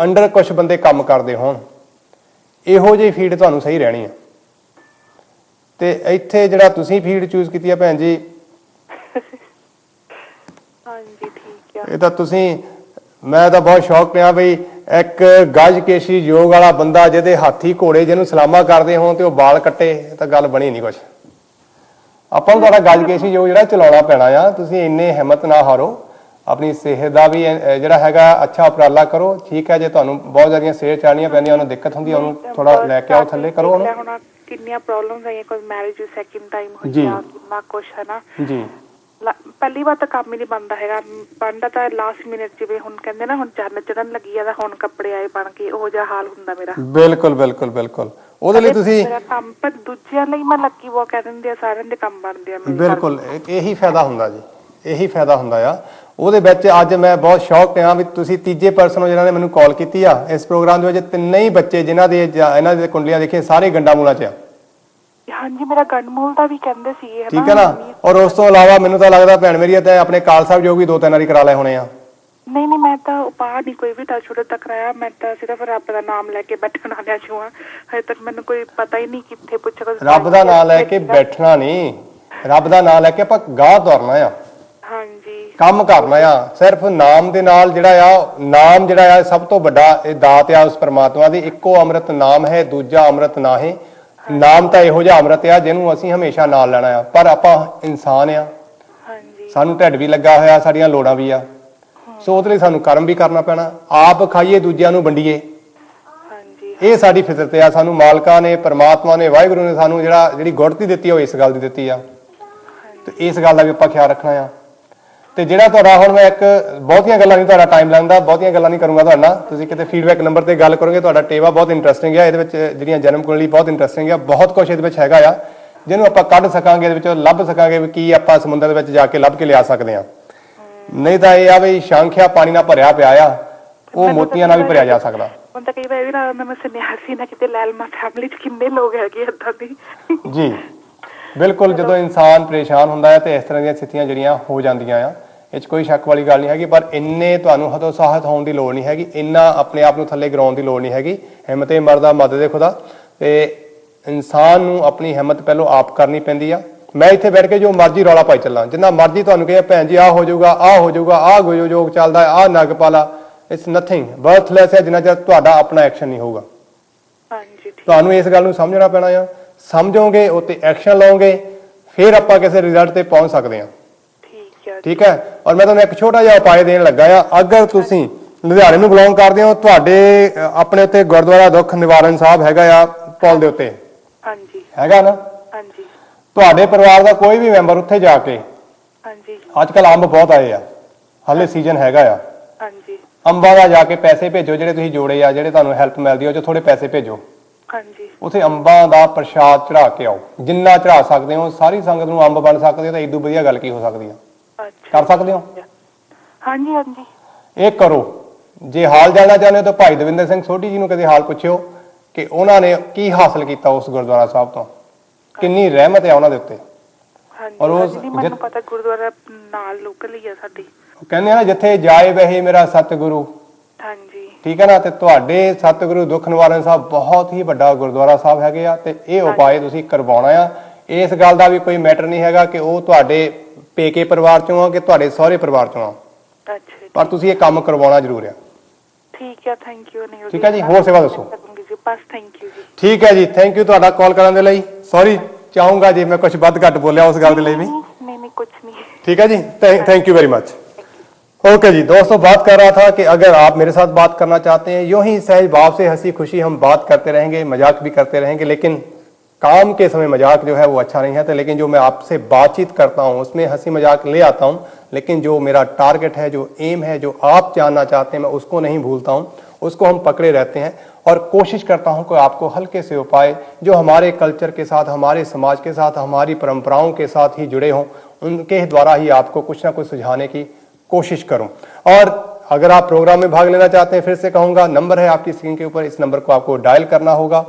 ਅੰਡਰ ਕੁਝ ਬੰਦੇ ਕੰਮ ਕਰਦੇ ਹੋਣ, ਇਹੋ ਜਿਹੀ ਫੀਲਡ ਤੁਹਾਨੂੰ ਸਹੀ ਰਹਿਣੀ ਹੈ। ਤੇ ਇੱਥੇ ਜਿਹੜਾ ਤੁਸੀਂ ਫੀਲਡ ਚੂਜ਼ ਕੀਤੀ ਹੈ ਭੈਣ ਜੀ, ਹਾਂਜੀ ਠੀਕ ਹੈ। ਇਹ ਤਾਂ ਤੁਸੀਂ, ਮੈਂ ਤਾਂ ਬਹੁਤ ਸ਼ੌਕ ਪਿਆ ਬਈ ਇੱਕ ਗਜਕੇਸ਼ੀ ਯੋਗ ਵਾਲਾ ਬੰਦਾ ਜਿਹਦੇ ਹਾਥੀ ਘੋੜੇ ਜਿਹਨੂੰ ਸਲਾਮਾ ਕਰਦੇ ਹੋਣ ਤੇ ਉਹ ਵਾਲ ਕੱਟੇ, ਤਾਂ ਗੱਲ ਬਣੀ ਨਹੀਂ ਕੁਛ। ਆਪਾਂ ਨੂੰ ਤੁਹਾਡਾ ਗਜਕੇਸ਼ੀ ਯੋਗ ਜਿਹੜਾ ਚਲਾਉਣਾ ਪੈਣਾ ਆ। ਤੁਸੀਂ ਇੰਨੇ ਹਿੰਮਤ ਨਾ ਹਾਰੋ, ਆਪਣੀ ਸਿਹਤ ਦਾ ਵੀ ਜਿਹੜਾ ਹੈਗਾ ਅੱਛਾ ਉਪਰਾਲਾ ਕਰੋ। ਠੀਕ ਹੈ, ਜੇ ਤੁਹਾਨੂੰ ਬਹੁਤ ਜ਼ਿਆਦੀਆਂ ਸਿਹਤ ਚਾੜਨੀਆਂ ਪੈਂਦੀਆਂ, ਉਹਨੂੰ ਦਿੱਕਤ ਹੁੰਦੀ, ਉਹਨੂੰ ਥੋੜਾ ਲੈ ਕੇ ਆਓ ਥੱਲੇ, ਕਰੋ ਉਹਨੂੰ। ਕਿੰਨੀਆਂ ਪ੍ਰੋਬਲਮਸ ਆਈਆਂ, ਕੋਈ ਮੈਰਿਜ ਸੈਕਿੰਡ ਟਾਈਮ ਹੋਈ ਜੀ। ਆ, ਕਿੰਨਾ ਕੁਛ ਹੈ ਨਾ। ਜੀ ਪਹਿਲੀ ਵਾਰ ਤਾਂ ਕੰਮ ਹੀ ਨਹੀਂ ਬਣਦਾ ਹੈਗਾ, ਬਣਦਾ ਤਾਂ ਲਾਸਟ ਮਿੰਟ, ਜਿਵੇਂ ਹੁਣ ਕਹਿੰਦੇ ਨਾ ਹੁਣ ਚੰਨ ਚੜਨ ਲੱਗੀ ਆ ਤਾਂ ਹੁਣ ਕੱਪੜੇ ਆਏ ਬਣ ਕੇ, ਉਹ ਜਿਹਾ ਹਾਲ ਹੁੰਦਾ ਮੇਰਾ। ਬਿਲਕੁਲ ਬਿਲਕੁਲ ਬਿਲਕੁਲ। ਉਹਦੇ ਲਈ ਤੁਸੀਂ ਮੇਰਾ ਕੰਮ, ਪਰ ਦੂਜਿਆਂ ਲਈ ਮੈਂ ਲੱਕੀ ਵੋ ਕਹਿ ਦਿੰਦੇ ਆ, ਸਾਰਿਆਂ ਦੇ ਕੰਮ ਬਣਦੇ ਆ ਮੇਰੇ। ਬਿਲਕੁਲ ਇਹੀ ਫਾਇਦਾ ਹੁੰਦਾ ਜੀ, ਇਹੀ ਫਾਇਦਾ ਹੁੰਦਾ ਆ ਉਹਦੇ ਵਿੱਚ। ਅੱਜ ਮੈਂ ਬਹੁਤ ਸ਼ੌਕ ਹਾਂ ਵੀ ਤੁਸੀਂ ਤੀਜੇ ਪਰਸਨ ਹੋ ਜਿਹਨਾਂ ਨੇ ਮੈਨੂੰ ਕਾਲ ਕੀਤੀ ਆ ਇਸ ਪ੍ਰੋਗਰਾਮ ਦੇ ਵਿੱਚ। ਤਿੰਨੇ ਹੀ ਬੱਚੇ ਜਿਨ੍ਹਾਂ ਦੇ ਇਹਨਾਂ ਦੇ ਕੁੰਡਲੀਆਂ ਦੇਖੀਆਂ ਸਾਰੇ ਗੰਡਾ ਮੂਲਾਂ 'ਚ ਆ। ਹਾਂਜੀ, ਮੇਰਾ ਗੰਡਮੂਲ ਦਾ ਵੀ ਕਹਿੰਦੇ ਸੀ, ਠੀਕ ਹੈ ਨਾ। ਔਰ ਉਸ ਤੋਂ ਇਲਾਵਾ ਮੈਨੂੰ ਤਾਂ ਲੱਗਦਾ ਭੈਣ ਮੇਰੀ ਤੇ ਆਪਣੇ ਕਾਲ ਸਾਹਿਬ ਜੋ ਵੀ 2-3 ਵਾਰੀ ਕਰਾ ਲਏ ਹੋਣੇ ਆ। ਨਹੀਂ ਨਹੀਂ, ਮੈਂ ਤਾਂ ਉਪਾਅ ਨਹੀਂ ਕੋਈ ਵੀ ਟੱਚ ਹੁਣੇ ਤੱਕ ਕਰਾਇਆ, ਮੈਂ ਤਾਂ ਸਿਰਫ ਰੱਬ ਦਾ ਨਾਮ ਲੈ ਕੇ ਬੈਠਣ ਵਾਲਿਆਂ ਚੋਂ ਆ। ਹਜੇ ਤੱਕ ਮੈਨੂੰ ਕੋਈ ਪਤਾ ਹੀ ਨਹੀਂ ਕਿੱਥੇ ਪੁੱਛੇਗਾ। ਰੱਬ ਦਾ ਨਾਮ ਲੈ ਕੇ ਬੈਠਣਾ ਨਹੀਂ, ਰੱਬ ਦਾ ਨਾਮ ਲੈ ਕੇ ਆਪਾਂ ਗਾਹ ਤੁਰਨਾ ਆ। ਹਾਂਜੀ, ਕੰਮ ਕਰਨਾ ਆ। ਸਿਰਫ ਨਾਮ ਦੇ ਨਾਲ ਜਿਹੜਾ ਆ, ਨਾਮ ਜਿਹੜਾ ਆ ਸਭ ਤੋਂ ਵੱਡਾ ਇਹ ਦਾਤ ਆ ਉਸ ਪਰਮਾਤਮਾ ਦੀ। ਇੱਕੋ ਅੰਮ੍ਰਿਤ ਨਾਮ ਹੈ, ਦੂਜਾ ਅੰਮ੍ਰਿਤ ਨਾਹੀਂ। ਨਾਮ ਤਾਂ ਇਹੋ ਜਿਹਾ ਅੰਮ੍ਰਿਤ ਆ ਜਿਹਨੂੰ ਅਸੀਂ ਹਮੇਸ਼ਾ ਨਾਲ ਲੈਣਾ ਆ। ਪਰ ਆਪਾਂ ਇਨਸਾਨ ਆ, ਹਾਂਜੀ, ਸਾਨੂੰ ਢਿੱਡ ਵੀ ਲੱਗਾ ਹੋਇਆ, ਸਾਡੀਆਂ ਲੋੜਾਂ ਵੀ ਆ। ਸੋ ਉਹਦੇ ਲਈ ਸਾਨੂੰ ਕਰਮ ਵੀ ਕਰਨਾ ਪੈਣਾ। ਆਪ ਖਾਈਏ, ਦੂਜਿਆਂ ਨੂੰ ਵੰਡੀਏ, ਹਾਂਜੀ, ਇਹ ਸਾਡੀ ਫਿਤਰਤ ਆ। ਸਾਨੂੰ ਮਾਲਕਾਂ ਨੇ, ਪਰਮਾਤਮਾ ਨੇ, ਵਾਹਿਗੁਰੂ ਨੇ ਸਾਨੂੰ ਜਿਹੜੀ ਗੁੜਤੀ ਦਿੱਤੀ ਉਹ ਇਸ ਗੱਲ ਦੀ ਦਿੱਤੀ ਆ, ਤੇ ਇਸ ਗੱਲ ਦਾ ਵੀ ਆਪਾਂ ਖਿਆਲ ਰੱਖਣਾ ਆ। ਤੇ ਜਿਹੜਾ ਤੁਹਾਡਾ ਹੁਣ ਮੈਂ ਇੱਕ ਬਹੁਤੀਆਂ ਗੱਲਾਂ ਨਹੀਂ, ਤੁਹਾਡਾ ਟਾਈਮ ਲੈਂਦਾ, ਬਹੁਤੀਆਂ ਗੱਲਾਂ ਨਹੀਂ ਕਰੂੰਗਾ ਤੁਹਾਡੇ ਨਾਲ। ਤੁਸੀਂ ਕਿਤੇ ਫੀਡਬੈਕ ਨੰਬਰ ਤੇ ਗੱਲ ਕਰੋਗੇ। ਤੁਹਾਡਾ ਟੇਵਾ ਬਹੁਤ ਇੰਟਰਸਟਿੰਗ ਆ, ਇਹਦੇ ਵਿੱਚ ਜਿਹੜੀਆਂ ਜਨਮ ਕੁੰਡਲੀ ਬਹੁਤ ਇੰਟਰਸਟਿੰਗ ਆ, ਬਹੁਤ ਕੁਝ ਇਹਦੇ ਵਿੱਚ ਹੈਗਾ ਆ ਜਿਹਨੂੰ ਆਪਾਂ ਕੱਢ ਸਕਾਂਗੇ, ਇਹਦੇ ਵਿੱਚੋਂ ਲੱਭ ਸਕਾਂਗੇ ਵੀ ਕੀ ਆਪਾਂ ਸਮੁੰਦਰ ਦੇ ਵਿੱਚ ਜਾ ਕੇ ਲੱਭ ਕੇ ਲਿਆ ਸਕਦੇ ਆ। ਨਹੀਂ ਤਾਂ ਇਹ ਆ ਵੀ ਸ਼ਾਂਖਿਆ ਪਾਣੀ ਨਾਲ ਭਰਿਆ ਪਿਆ ਆ, ਉਹ ਮੋਤੀਆਂ ਨਾਲ ਵੀ ਭਰਿਆ ਜਾ ਸਕਦਾ। ਹੁਣ ਤਾਂ ਕਈ ਵਾਰ ਇਹ ਵੀ ਨਾ ਮੈਂ ਸੰਨਿਆਸੀ ਨਾ ਕਿਤੇ ਲੈਲਮਾ ਫੈਮਿਲੀ ਚ ਕਿੰਨੇ ਲੋਕ ਹੈਗੇ ਏਦਾਂ ਦੀ। ਜੀ ਬਿਲਕੁਲ। ਜਦੋਂ ਇਨਸਾਨ ਪਰੇਸ਼ਾਨ ਹੁੰਦਾ ਹੈ ਤੇ ਇਸ ਤਰ੍ਹਾਂ ਦੀਆਂ ਸਥਿਤੀਆਂ ਜਿਹੜੀਆਂ ਹੋ ਜਾਂਦੀਆਂ ਆ, ਇਹ 'ਚ ਕੋਈ ਸ਼ੱਕ ਵਾਲੀ ਗੱਲ ਨਹੀਂ ਹੈਗੀ। ਪਰ ਇੰਨੇ ਤੁਹਾਨੂੰ ਹਤੋਤਸਾਹਤ ਹੋਣ ਦੀ ਲੋੜ ਨਹੀਂ ਹੈਗੀ, ਇੰਨਾ ਆਪਣੇ ਆਪ ਨੂੰ ਥੱਲੇ ਗਿਰਾਉਣ ਦੀ ਲੋੜ ਨਹੀਂ ਹੈਗੀ। ਹਿੰਮਤੇ ਮਰਦਾ ਮਦਦ ਖੁਦਾ। ਤੇ ਇਨਸਾਨ ਨੂੰ ਆਪਣੀ ਹਿੰਮਤ ਪਹਿਲਾਂ ਆਪ ਕਰਨੀ ਪੈਂਦੀ ਆ। ਮੈਂ ਇੱਥੇ ਬੈਠ ਕੇ ਜੋ ਮਰਜ਼ੀ ਰੌਲਾ ਪਾਈ ਚੱਲਾਂ, ਜਿੰਨਾ ਮਰਜ਼ੀ ਤੁਹਾਨੂੰ ਕਹੇ ਭੈਣ ਜੀ ਆਹ ਹੋ ਜਾਊਗਾ, ਆਹ ਹੋ ਜਾਊਗਾ, ਆਹ ਗੋਯੋਗ ਚੱਲਦਾ, ਆਹ ਨਗ ਪਾਲਾ, ਇਟਸ ਨਥਿੰਗ, ਵਰਥਲੈਸ ਹੈ ਜਿੰਨਾ ਚਿਰ ਤੁਹਾਡਾ ਆਪਣਾ ਐਕਸ਼ਨ ਨਹੀਂ ਹੋਊਗਾ। ਹਾਂਜੀ, ਤੁਹਾਨੂੰ ਇਸ ਗੱਲ ਨੂੰ ਸਮਝਣਾ ਪੈਣਾ ਆ। ਸਮਝੋਗੇ, ਉੱਤੇ ਐਕਸ਼ਨ ਲਓਗੇ, ਫਿਰ ਆਪਾਂ ਕਿਸੇ ਰਿਜ਼ਲਟ ਤੇ ਪਹੁੰਚ ਸਕਦੇ ਹਾਂ। ਠੀਕ ਹੈ। ਔਰ ਮੈਂ ਤੁਹਾਨੂੰ ਇੱਕ ਛੋਟਾ ਜਿਹਾ ਉਪਾਅ ਦੇਣ ਲੱਗਾ ਆ। ਅਗਰ ਤੁਸੀਂ ਲੁਧਿਆਣੇ ਨੂੰ ਬਿਲੋਂਗ ਕਰਦੇ ਹੋ, ਤੁਹਾਡੇ ਆਪਣੇ ਉੱਤੇ ਗੁਰਦੁਆਰਾ ਦੁੱਖ ਨਿਵਾਰਨ ਸਾਹਿਬ ਹੈਗਾ ਆ ਪੁਲ ਦੇ ਉੱਤੇ, ਹਾਂਜੀ, ਹੈਗਾ ਨਾ। ਹਾਂਜੀ, ਤੁਹਾਡੇ ਪਰਿਵਾਰ ਦਾ ਕੋਈ ਵੀ ਮੈਂਬਰ ਉੱਥੇ ਜਾ ਕੇ, ਹਾਂਜੀ, ਅੱਜ ਕੱਲ ਅੰਬ ਬਹੁਤ ਆਏ ਆ, ਹਾਲੇ ਸੀਜ਼ਨ ਹੈਗਾ ਆ, ਹਾਂਜੀ, ਅੰਬਾਂ ਦਾ ਜਾ ਕੇ ਪੈਸੇ ਭੇਜੋ ਜਿਹੜੇ ਤੁਸੀਂ ਜੋੜੇ ਆ, ਜਿਹੜੇ ਤੁਹਾਨੂੰ ਹੈਲਪ ਮਿਲਦੀ ਉਹ 'ਚ ਥੋੜੇ ਪੈਸੇ ਭੇਜੋ। ਹਾਂਜੀ, ਉੱਥੇ ਅੰਬਾਂ ਦਾ ਪ੍ਰਸ਼ਾਦ ਚੜਾ ਕੇ ਆਓ, ਜਿੰਨਾ ਚੜਾ ਸਕਦੇ ਹੋ। ਸਾਰੀ ਸੰਗਤ ਨੂੰ ਅੰਬ ਬਣ ਸਕਦੇ ਹੋ ਤਾਂ ਇਦੋਂ ਵਧੀਆ ਗੱਲ ਕੀ ਹੋ ਸਕਦੀ ਆ। ਕਰ ਸਕਦੇ ਹੋ? ਹਾਂਜੀ, ਹਾਂਜੀ, ਇਹ ਕਰੋ। ਜੇ ਹਾਲ ਜਾਣਨਾ ਚਾਹੁੰਦੇ ਹੋ ਤਾਂ ਭਾਈ ਦਵਿੰਦਰ ਸਿੰਘ ਸੋਢੀ ਜੀ ਨੂੰ ਕਦੇ ਹਾਲ ਪੁੱਛਿਓ ਕਿ ਉਹਨਾਂ ਨੇ ਕੀ ਹਾਸਲ ਕੀਤਾ ਉਸ ਗੁਰਦੁਆਰਾ ਸਾਹਿਬ ਤੋਂ, ਕਿੰਨੀ ਰਹਿਮਤ ਹੈ ਉਹਨਾਂ ਦੇ ਉੱਤੇ। ਔਰ ਉਸ ਮੈਨੂੰ ਪਤਾ ਗੁਰਦੁਆਰਾ ਨਾਲ ਲੋਕਲ ਹੀ ਆ ਸਾਡੀ। ਕਹਿੰਦੇ ਆ ਨਾ, ਜਿੱਥੇ ਜਾਏ ਵਹੇ ਮੇਰਾ ਸਤਿਗੁਰੂ। ਹਾਂਜੀ, ਠੀਕ ਹੈ ਨਾ। ਤੇ ਤੁਹਾਡੇ ਸਤਿਗੁਰੂ ਦੁੱਖ ਨਿਵਾਰਨ ਸਾਹਿਬ ਬਹੁਤ ਹੀ ਵੱਡਾ ਗੁਰਦੁਆਰਾ ਸਾਹਿਬ ਹੈਗੇ ਆ, ਤੇ ਇਹ ਉਪਾਅ ਤੁਸੀਂ ਕਰਵਾਉਣਾ ਆ। ਇਸ ਗੱਲ ਦਾ ਵੀ ਕੋਈ ਮੈਟਰ ਨਹੀਂ ਹੈਗਾ ਕਿ ਉਹ ਤੁਹਾਡੇ ਪੇਕੇ ਪਰਿਵਾਰ ਚੋਂ ਆ ਕਿ ਤੁਹਾਡੇ ਸਹੁਰੇ ਪਰਿਵਾਰ ਚੋਂ ਆ, ਪਰ ਤੁਸੀਂ ਇਹ ਕੰਮ ਕਰਵਾਉਣਾ ਜ਼ਰੂਰ ਆ। ਠੀਕ ਹੈ, ਥੈਂਕ ਯੂ। ਠੀਕ ਹੈ ਜੀ। ਹੋਰ ਸੇਵਾ ਦੱਸੋ? ਬਸ ਥੈਂਕ ਯੂ ਜੀ। ਠੀਕ ਹੈ ਜੀ, ਥੈਂਕ ਯੂ ਤੁਹਾਡਾ ਕਾਲ ਕਰਨ ਦੇ ਲਈ। ਸੌਰੀ ਚਾਹੂੰਗਾ ਜੀ ਮੈਂ ਕੁਝ ਵੱਧ ਘੱਟ ਬੋਲਿਆ ਉਸ ਗੱਲ ਦੇ ਲਈ भी। नहीं कुछ नहीं। ठीक है जी, thank you very much. Okay जी दोस्तों, बात कर रहा था कि अगर आप मेरे साथ बात करना चाहते हैं, यूं ही सहज भाव से हंसी खुशी हम बात करते रहेंगे, मजाक भी करते रहेंगे, लेकिन काम के समय मजाक जो है वो अच्छा नहीं है। तो लेकिन जो मैं आपसे बातचीत करता हूं उसमें हंसी मजाक ले आता हूं, लेकिन जो मेरा टारगेट है, जो एम है, जो आप जानना चाहते हैं, मैं उसको नहीं भूलता हूं, उसको हम पकड़े रहते हैं और कोशिश करता हूं कि आपको हल्के से उपाय जो हमारे कल्चर के साथ, हमारे समाज के साथ, हमारी परंपराओं के साथ ही जुड़े हों, उनके द्वारा ही आपको कुछ ना कुछ सुझाने की कोशिश करूं। और अगर आप प्रोग्राम में भाग लेना चाहते हैं, फिर से कहूंगा, नंबर है आपकी स्क्रीन के ऊपर, इस नंबर को आपको डायल करना होगा,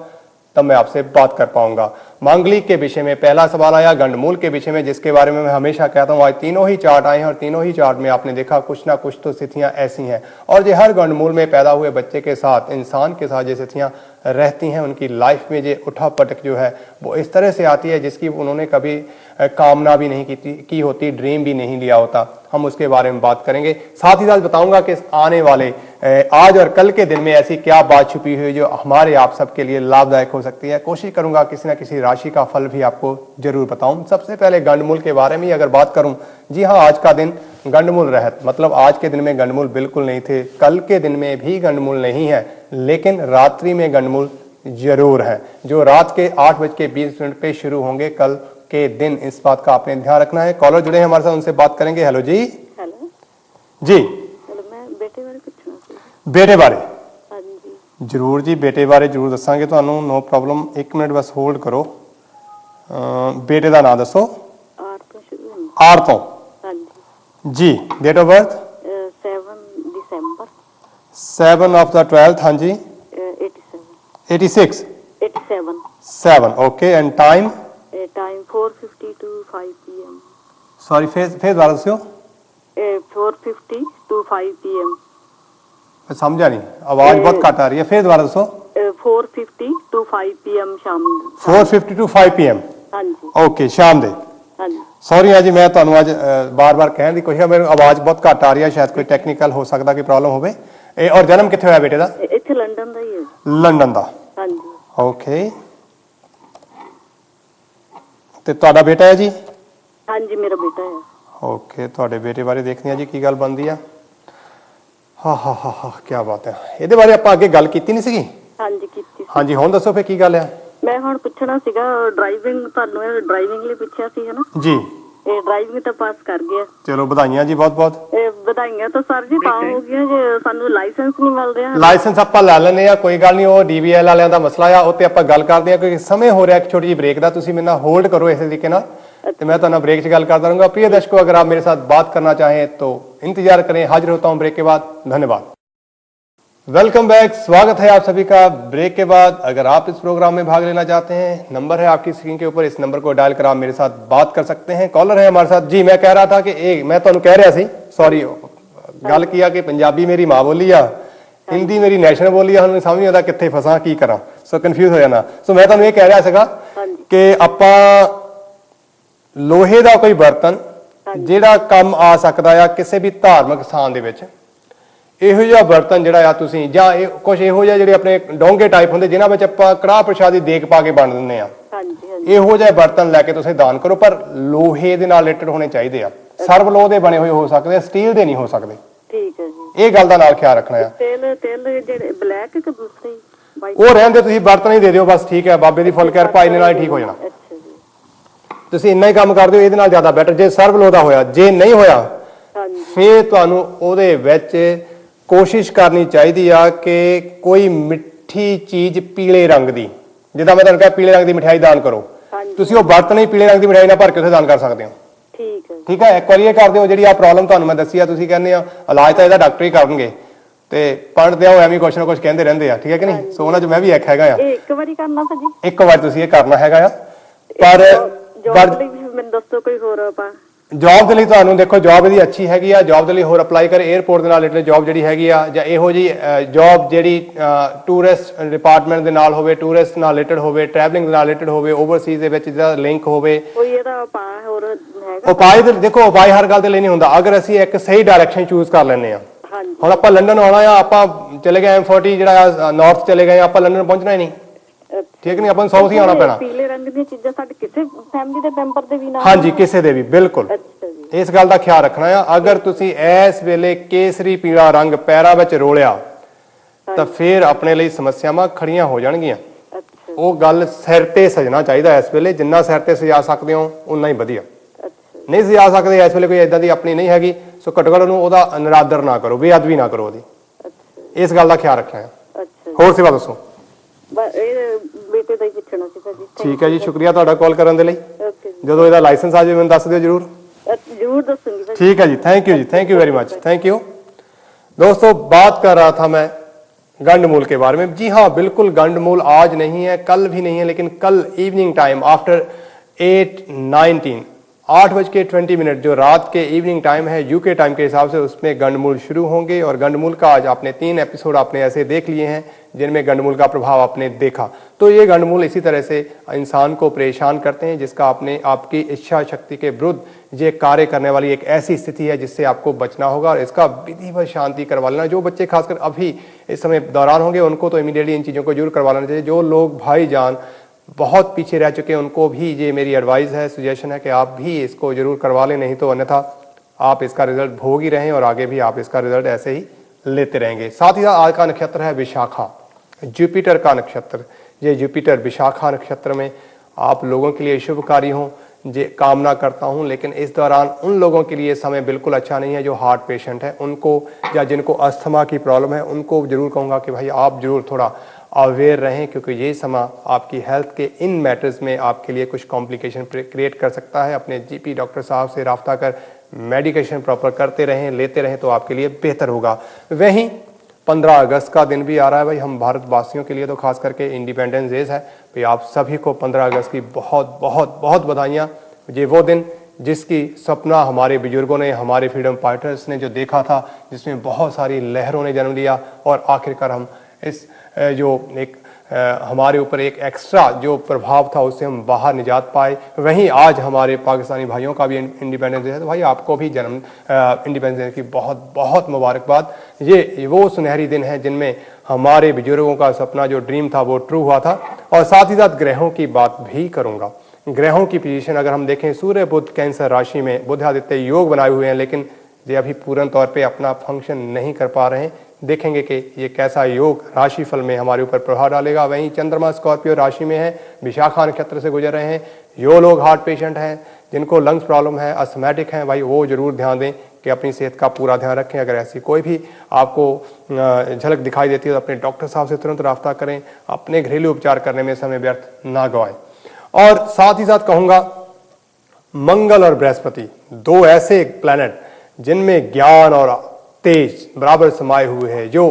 तब मैं आपसे बात कर पाऊंगा। मांगलिक के विषय में पहला सवाल आया, गंडमूल के विषय में, जिसके बारे में मैं हमेशा कहता हूं। आज तीनों ही चार्ट आए हैं और तीनों ही चार्ट में आपने देखा कुछ ना कुछ तो स्थितियां ऐसी हैं, और जो हर गंडमूल में पैदा हुए बच्चे के साथ, इंसान के साथ जो स्थितियां रहती हैं, उनकी लाइफ में जो उठापटक जो है वो इस तरह से आती है जिसकी उन्होंने कभी कामना भी नहीं की होती, ड्रीम भी नहीं लिया होता। हम उसके बारे में बात करेंगे। साथ ही साथ बताऊंगा कि आने वाले आज और कल के दिन में ऐसी क्या बात छुपी हुई जो हमारे आप सबके लिए लाभदायक हो सकती है। कोशिश करूंगा किसी न किसी राशि का फल भी आपको जरूर बताऊं। सबसे पहले गंडमूल के बारे में अगर बात करूं, जी हाँ, आज का दिन गंडमूल रहित, मतलब आज के दिन में गंडमूल बिल्कुल नहीं थे, कल के दिन में भी गंडमूल नहीं है, लेकिन रात्रि में गंडमूल जरूर हैं, जो रात के 8:20 पे शुरू होंगे कल के दिन। इस बात का आपने ध्यान रखना है। कॉलर जुड़े हैं हमारे साथ, उनसे बात करेंगे। हेलो जी। हेलो जी हेलो, मैं बेटे बारे पुछना सी। बेटे बारे हाँ जी जरूर जी, बेटे बारे जरूर दसांगे ਤੁਹਾਨੂੰ, नो प्रॉब्लम। 1 मिनट बस होल्ड करो। बेटे ਦਾ ਨਾਂ ਦੱਸੋ। आर तो शुरू होंगे। आर तो हाँ जी जी। Date of birth 7 December 7 of the 12th। हाँ जी 87 86 87 7 okay. And time time 4:50 to 5 PM। Sorry फेस दोबारा दस्यो। 4:50 to 5 PM। मैं समझा नहीं, आवाज बहुत घट आ रही है, फिर दोबारा दसो। 4:50 to 5 PM शाम। 4:50 to 5 PM हाँ जी ओके, शाम ਦੇ। हाँ जी ਸੌਰੀ ਆ ਜੀ, ਮੈਂ ਤੁਹਾਨੂੰ ਅੱਜ ਬਾਰ-ਬਾਰ ਕਹਿਣ ਦੀ ਕੋਸ਼ਿਸ਼ ਹੈ, ਮੈਨੂੰ ਆਵਾਜ਼ ਬਹੁਤ ਘੱਟ ਆ ਰਹੀ ਹੈ, ਸ਼ਾਇਦ ਕੋਈ ਟੈਕਨੀਕਲ ਹੋ ਸਕਦਾ, ਕੋਈ ਪ੍ਰੋਬਲਮ ਹੋਵੇ। ਇਹ ਔਰ ਜਨਮ ਕਿੱਥੇ ਹੋਇਆ ਬੇਟੇ ਦਾ? ਇੱਥੇ ਲੰਡਨ ਦਾ ਹੀ ਹੈ। ਲੰਡਨ ਦਾ। हाँ जी ਓਕੇ। ਤੇ ਤੁਹਾਡਾ ਬੇਟਾ ਹੈ ਜੀ? हाँ जी मेरा बेटा है। ਓਕੇ, ਤੁਹਾਡੇ ਬੇਟੇ ਬਾਰੇ ਦੇਖਦੇ ਹਾਂ ਜੀ ਕੀ ਗੱਲ ਬਣਦੀ ਆ। ਹਾਂ ਹਾਂ ਹਾਂ ਹਾਂ, ਕੀ ਬਾਤ ਹੈ। ਇਹਦੇ ਬਾਰੇ ਆਪਾਂ ਅੱਗੇ ਗੱਲ ਕੀਤੀ ਨਹੀਂ ਸੀਗੀ? हाँ जी ਕੀਤੀ। ਹਾਂਜੀ, ਹੁਣ ਦੱਸੋ ਫੇ ਕੀ ਗੱਲ ਹੈ। ਮੈਂ ਹੁਣ ਪੁੱਛਣਾ ਸੀਗਾ, ਡਰਾਈਵਿੰਗ ਤੁਹਾਨੂੰ ਡਰਾਈਵਿੰਗ ਲਈ ਪੁੱਛਿਆ ਸੀ ਹੈ ਨਾ? ਜੀ ਇਹ ਡਰਾਈਵਿੰਗ ਤਾਂ ਪਾਸ ਕਰ ਗਿਆ। ਚਲੋ ਵਧਾਈਆਂ ਜੀ, ਬਹੁਤ ਬਹੁਤ ਇਹ ਵਧਾਈਆਂ ਤਾਂ ਸਰ ਜੀ ਤਾਂ ਹੋ ਗਈਆਂ ਜੇ ਸਾਨੂੰ ਲਾਇਸੈਂਸ ਨਹੀਂ ਮਿਲ ਰਿਹਾ। ਲਾਇਸੈਂਸ ਆਪਾਂ ਲੈ ਲੈਨੇ ਆ, ਕੋਈ ਗੱਲ ਨਹੀਂ, ਉਹ ਡੀਵੀਐਲ ਵਾਲਿਆਂ ਦਾ ਮਸਲਾ ਆ, ਉਹ ਤੇ ਆਪਾਂ ਗੱਲ ਕਰਦੇ ਆ। ਕਿਉਂਕਿ ਸਮੇਂ ਹੋ ਰਿਹਾ ਇੱਕ ਛੋਟੀ ਜਿਹੀ ब्रेक ਦਾ, ਤੁਸੀਂ ਮੇਰੇ ਨਾਲ होल्ड करो इसी तरीके ਨਾਲ, तो मैं तो ना ब्रेक से गल करता रहूंगा। प्रिय दर्शकों, अगर आप मेरे साथ बात करना चाहें तो इंतजार करें। हाजिर होता हूं ब्रेक के बाद। धन्यवाद। वेलकम बैक, स्वागत है आप सभी का ब्रेक के बाद। अगर आप इस प्रोग्राम में भाग लेना चाहते हैं, नंबर है आपकी स्क्रीन के ऊपर, इस नंबर को डायल कर आप मेरे साथ बात कर सकते हैं। कॉलर है हमारे साथ जी। मैं कह रहा था कि मैं तो कह रहा सी, सॉरी गल किया कि पंजाबी मेरी मां बोली आ, हिंदी मेरी नेशनल बोली आ, समझ नहीं आता कितने फसा की करा, सो कन्फ्यूज हो जाना। सो मैं ਤੁਹਾਨੂੰ ਇਹ ਕਹਿ ਰਿਹਾ ਸੀਗਾ ਕਿ ਆਪਾਂ ਲੋਹੇ ਦਾ ਕੋਈ ਬਰਤਨ ਜਿਹੜਾ ਕੰਮ ਆ ਸਕਦਾ ਆ ਕਿਸੇ ਵੀ ਧਾਰਮਿਕ ਸਥਾਨ ਦੇ ਵਿੱਚ, ਇਹੋ ਜਿਹਾ ਬਰਤਨ ਜਿਹੜਾ ਆ ਤੁਸੀਂ, ਜਾਂ ਇਹ ਕੁਝ ਇਹੋ ਜਿਹਾ ਜਿਹੜੇ ਆਪਣੇ ਡੋਂਗੇ ਟਾਈਪ ਹੁੰਦੇ ਜਿਨ੍ਹਾਂ ਵਿੱਚ ਆਪਾਂ ਕੜਾਹ ਪ੍ਰਸ਼ਾਦੀ ਦੇਗ ਪਾ ਕੇ ਵੰਡ ਦਿੰਦੇ ਆ, ਇਹੋ ਜਿਹੇ ਬਰਤਨ ਲੈ ਕੇ ਤੁਸੀਂ ਦਾਨ ਕਰੋ। ਪਰ ਲੋਹੇ ਦੇ ਨਾਲ ਰਿਲੇਟਡ ਹੋਣੇ ਚਾਹੀਦੇ ਆ, ਸਰਬ ਲੋਹ ਦੇ ਬਣੇ ਹੋਏ ਹੋ ਸਕਦੇ ਆ, ਸਟੀਲ ਦੇ ਨਹੀਂ ਹੋ ਸਕਦੇ। ਠੀਕ ਹੈ ਜੀ, ਇਹ ਗੱਲ ਦਾ ਨਾਲ ਖਿਆਲ ਰੱਖਣਾ ਆ। ਤੇਲ ਜਿਹੜੇ ਬਲੈਕ ਕਿ ਦੂਸਰੇ ਉਹ ਰਹਿੰਦੇ, ਤੁਸੀਂ ਬਰਤਨ ਹੀ ਦੇ ਦਿਓ ਬਸ, ਠੀਕ ਹੈ। ਬਾਬੇ ਦੀ ਫੁੱਲ ਕਿਰਪਾ ਇਹਦੇ ਨਾਲ ਠੀਕ ਹੋ ਜਾਣਾ। ਤੁਸੀਂ ਇੰਨਾ ਹੀ ਕੰਮ ਕਰ ਦਿਓ, ਇਹਦੇ ਨਾਲ ਜ਼ਿਆਦਾ ਬੈਟਰ। ਜੇ ਸਰਬ ਲੋਹ ਦਾ ਹੋਇਆ, ਜੇ ਨਹੀਂ ਹੋਇਆ ਫਿਰ ਤੁਹਾਨੂੰ ਉਹਦੇ ਵਿੱਚ ਕੋਸ਼ਿਸ਼ ਕਰਨੀ ਚਾਹੀਦੀ ਆ ਕਿ ਕੋਈ ਮਿੱਠੀ ਚੀਜ਼ ਪੀਲੇ ਰੰਗ ਦੀ, ਜਿੱਦਾਂ ਮੈਂ ਤੁਹਾਨੂੰ ਕਿਹਾ ਪੀਲੇ ਰੰਗ ਦੀ ਮਿਠਾਈ ਦਾਨ ਕਰੋ, ਤੁਸੀਂ ਉਹ ਬਰਤਨ ਹੀ ਪੀਲੇ ਰੰਗ ਦੀ ਮਿਠਾਈ ਨਾਲ ਭਰ ਕੇ ਉੱਥੇ ਦਾਨ ਕਰ ਸਕਦੇ ਹੋ। ਠੀਕ ਹੈ, ਇੱਕ ਵਾਰੀ ਇਹ ਕਰ ਦਿਓ। ਜਿਹੜੀ ਆ ਪ੍ਰੋਬਲਮ ਤੁਹਾਨੂੰ ਮੈਂ ਦੱਸੀ ਆ, ਤੁਸੀਂ ਕਹਿੰਦੇ ਆ ਇਲਾਜ ਤਾਂ ਇਹਦਾ ਡਾਕਟਰ ਹੀ ਕਰਨਗੇ, ਤੇ ਪੰਡਤ ਆ ਉਹ ਐਵੇਂ ਕੁਛ ਨਾ ਕੁਛ ਕਹਿੰਦੇ ਰਹਿੰਦੇ ਆ, ਠੀਕ ਹੈ ਕਿ ਨਹੀਂ? ਸੋ ਉਹਨਾਂ 'ਚ ਮੈਂ ਵੀ ਇੱਕ ਹੈਗਾ ਆ। ਇੱਕ ਵਾਰੀ ਕਰਨਾ ਭਾਜੀ, ਇੱਕ ਵਾਰ ਤੁਸੀਂ ਇਹ ਕਰਨਾ ਹੈਗਾ ਆ। ਪਰ ਮੈਨੂੰ ਦੱਸੋ ਕੋਈ ਹੋਰ ਆਪਾਂ ਜੌਬ ਦੇ ਲਈ ਤੁਹਾਨੂੰ ਦੇਖੋ, ਜੌਬ ਇਹਦੀ ਅੱਛੀ ਹੈਗੀ ਆ। ਜੌਬ ਦੇ ਲਈ ਹੋਰ ਅਪਲਾਈ ਕਰ, 에어ਪੋਰਟ ਦੇ ਨਾਲ ਰਿਲੇਟਡ ਜੌਬ ਜਿਹੜੀ ਹੈਗੀ ਆ, ਜਾਂ ਇਹੋ ਜੀ ਜੌਬ ਜਿਹੜੀ ਟੂਰਿਸਟ ਡਿਪਾਰਟਮੈਂਟ ਦੇ ਨਾਲ ਹੋਵੇ, ਟੂਰਿਸਟ ਨਾਲ ਰਿਲੇਟਡ ਹੋਵੇ, ਟਰੈਵਲਿੰਗ ਦੇ ਨਾਲ ਰਿਲੇਟਡ ਹੋਵੇ, ਓਵਰਸੀਜ਼ ਦੇ ਵਿੱਚ ਜਿਹਦਾ ਲਿੰਕ ਹੋਵੇ। ਕੋਈ ਇਹਦਾ ਉਪਾਅ ਹੋਰ ਹੈਗਾ? ਉਪਾਅ ਦੇਖੋ, ਉਪਾਅ ਹਰ ਗੱਲ ਦੇ ਲਈ ਨਹੀਂ ਹੁੰਦਾ। ਅਗਰ ਅਸੀਂ ਇੱਕ ਸਹੀ ਡਾਇਰੈਕਸ਼ਨ ਚੂਜ਼ ਕਰ ਲੈਂਦੇ ਆ, ਹੁਣ ਆਪਾਂ ਲੰਡਨ ਆਉਣਾ ਆ, ਆਪਾਂ ਚਲੇ ਗਏ M40 ਜਿਹੜਾ ਨਾਰਥ ਚਲੇ ਗਏ, ਆਪਾਂ ਲੰਡਨ ਪਹੁੰਚਣਾ ਹੀ ਨਹੀਂ, ਠੀਕ ਨਹੀਂ? ਆਪਾਂ ਨੂੰ ਸਾਊਥ ਹੀ ਆਉਣਾ ਪੈਣਾ। ਪੀਲੇ ਰੰਗ ਦੀਆਂ ਚੀਜ਼ਾਂ ਸਾਡੇ ਕਿਸੇ ਫੈਮਿਲੀ ਦੇ ਮੈਂਬਰ ਦੇ ਵੀ ਨਾ? ਹਾਂਜੀ, ਕਿਸੇ ਦੇ ਵੀ, ਬਿਲਕੁਲ। ਇਸ ਗੱਲ ਦਾ ਖਿਆਲ ਰੱਖਣਾ ਆ। ਅਗਰ ਤੁਸੀਂ ਇਸ ਵੇਲੇ ਕੇਸਰੀ ਪੀਲਾ ਰੰਗ ਪੈਰਾਂ ਵਿੱਚ ਰੋਲਿਆ ਤਾਂ ਫਿਰ ਆਪਣੇ ਲਈ ਸਮੱਸਿਆਵਾਂ ਖੜੀਆਂ ਹੋ ਜਾਣਗੀਆਂ। ਉਹ ਗੱਲ ਸਿਰ ਤੇ ਸਜਣਾ ਚਾਹੀਦਾ ਇਸ ਵੇਲੇ, ਜਿੰਨਾ ਸਿਰ ਤੇ ਸਜਾ ਸਕਦੇ ਹੋ ਉਨਾ ਹੀ ਵਧੀਆ। ਨਹੀਂ ਸਜਾ ਸਕਦੇ ਇਸ ਵੇਲੇ, ਕੋਈ ਏਦਾਂ ਦੀ ਆਪਣੀ ਨਹੀਂ ਹੈਗੀ, ਸੋ ਘੱਟੋ ਘੱਟ ਉਹਨੂੰ ਉਹਦਾ ਨਿਰਾਦਰ ਨਾ ਕਰੋ, ਬੇਅਦਬੀ ਨਾ ਕਰੋ ਉਹਦੀ। ਇਸ ਗੱਲ ਦਾ ਖਿਆਲ ਰੱਖਣਾ ਹੈ। ਹੋਰ ਸੇਵਾ ਦੱਸੋ? ਬੇਟੇ ਦਾ ਹੀ ਪੁੱਛਣਾ ਸੀ ਭਾਜੀ। ਠੀਕ ਹੈ ਜੀ, ਸ਼ੁਕਰੀਆ ਤੁਹਾਡਾ ਕਾਲ ਕਰਨ ਦੇ ਲਈ। ਜਦੋਂ ਇਹਦਾ ਲਾਇਸੈਂਸ ਆ ਜਾਵੇ ਮੈਨੂੰ ਦੱਸ ਦਿਓ ਜਰੂਰ। जरूर दसूंगी। ठीक है जी, थैंक यू जी, thank you very much, thank you. दोस्तों, बात कर रहा था मैं गंडमूल के बारे में। जी हाँ, बिल्कुल, गंडमूल आज नहीं है, कल भी नहीं है, लेकिन कल इवनिंग टाइम आफ्टर 8:19 8:20 जो रात के इवनिंग टाइम है यूके टाइम के हिसाब से, उसमें गंडमूल शुरू होंगे। और गंडमूल का आज आपने 3 एपिसोड आपने ऐसे देख लिए हैं जिनमें गंडमूल का प्रभाव आपने देखा। तो ये गंडमूल इसी तरह से इंसान को परेशान करते हैं, जिसका आपकी इच्छा शक्ति के विरुद्ध ये कार्य करने वाली एक ऐसी स्थिति है जिससे आपको बचना होगा। और इसका विधिवत शांति करवा लेना। जो बच्चे खासकर अभी इस समय दौरान होंगे उनको तो इमीडिएटली इन चीज़ों को जरूर करवा लेना चाहिए। जो लोग भाईजान बहुत पीछे रह चुके हैं उनको भी ये मेरी एडवाइस है, सजेशन है कि आप भी इसको जरूर करवा लें, नहीं तो अन्यथा आप इसका रिजल्ट भोग ही रहें और आगे भी आप इसका रिजल्ट ऐसे ही लेते रहेंगे। साथ ही साथ आज का नक्षत्र है विशाखा, जुपिटर का नक्षत्र। ये जुपिटर विशाखा नक्षत्र में आप लोगों के लिए शुभकारी हों ये कामना करता हूं। लेकिन इस दौरान उन लोगों के लिए समय बिल्कुल अच्छा नहीं है जो हार्ट पेशेंट है उनको, या जिनको अस्थमा की प्रॉब्लम है उनको जरूर कहूँगा कि भाई आप जरूर थोड़ा अवेयर रहें, क्योंकि ये समय आपकी हेल्थ के इन मैटर्स में आपके लिए कुछ कॉम्प्लिकेशन क्रिएट कर सकता है। अपने जीपी डॉक्टर साहब से राब्ता कर मेडिकेशन प्रॉपर करते रहें, लेते रहें तो आपके लिए बेहतर होगा। वहीं 15 अगस्त का दिन भी आ रहा है भाई, हम भारतवासियों के लिए तो खास करके इंडिपेंडेंस डे है भाई। आप सभी को 15 अगस्त की बहुत बहुत बहुत बधाइयाँ। ये वो दिन जिसकी सपना हमारे बुजुर्गों ने, हमारे फ्रीडम फाइटर्स ने जो देखा था, जिसमें बहुत सारी लहरों ने जन्म लिया और आखिरकार हम इस जो एक हमारे ऊपर एक एक्स्ट्रा जो प्रभाव था उससे हम बाहर निजात पाए। वहीं आज हमारे पाकिस्तानी भाइयों का भी इंडिपेंडेंस डे है, तो भाई आपको भी जन्म इंडिपेंडेंस डे की बहुत बहुत मुबारकबाद। ये वो सुनहरी दिन है जिनमें हमारे बुजुर्गों का सपना जो ड्रीम था वो ट्रू हुआ था। और साथ ही साथ ग्रहों की बात भी करूँगा। ग्रहों की पोजीशन अगर हम देखें, सूर्य बुध कैंसर राशि में बुध आदित्य योग बनाए हुए हैं, लेकिन ये अभी पूर्ण तौर पे अपना फंक्शन नहीं कर पा रहे हैं। देखेंगे कि ये कैसा योग राशिफल में हमारे ऊपर प्रभाव डालेगा। वहीं चंद्रमा स्कॉर्पियो राशि में है, विशाखा नक्षत्र से गुजर रहे हैं। जो लोग हार्ट पेशेंट हैं, जिनको लंग्स प्रॉब्लम है, अस्थमैटिक हैं, भाई वो जरूर ध्यान दें कि अपनी सेहत का पूरा ध्यान रखें। अगर ऐसी कोई भी आपको झलक दिखाई देती है तो अपने डॉक्टर साहब से तुरंत राब्ता करें, अपने घरेलू उपचार करने में समय व्यर्थ ना गवाएं। और साथ ही साथ कहूँगा, मंगल और बृहस्पति दो ऐसे प्लैनेट जिनमें ज्ञान और तेज बराबर समाये हुए हैं, जो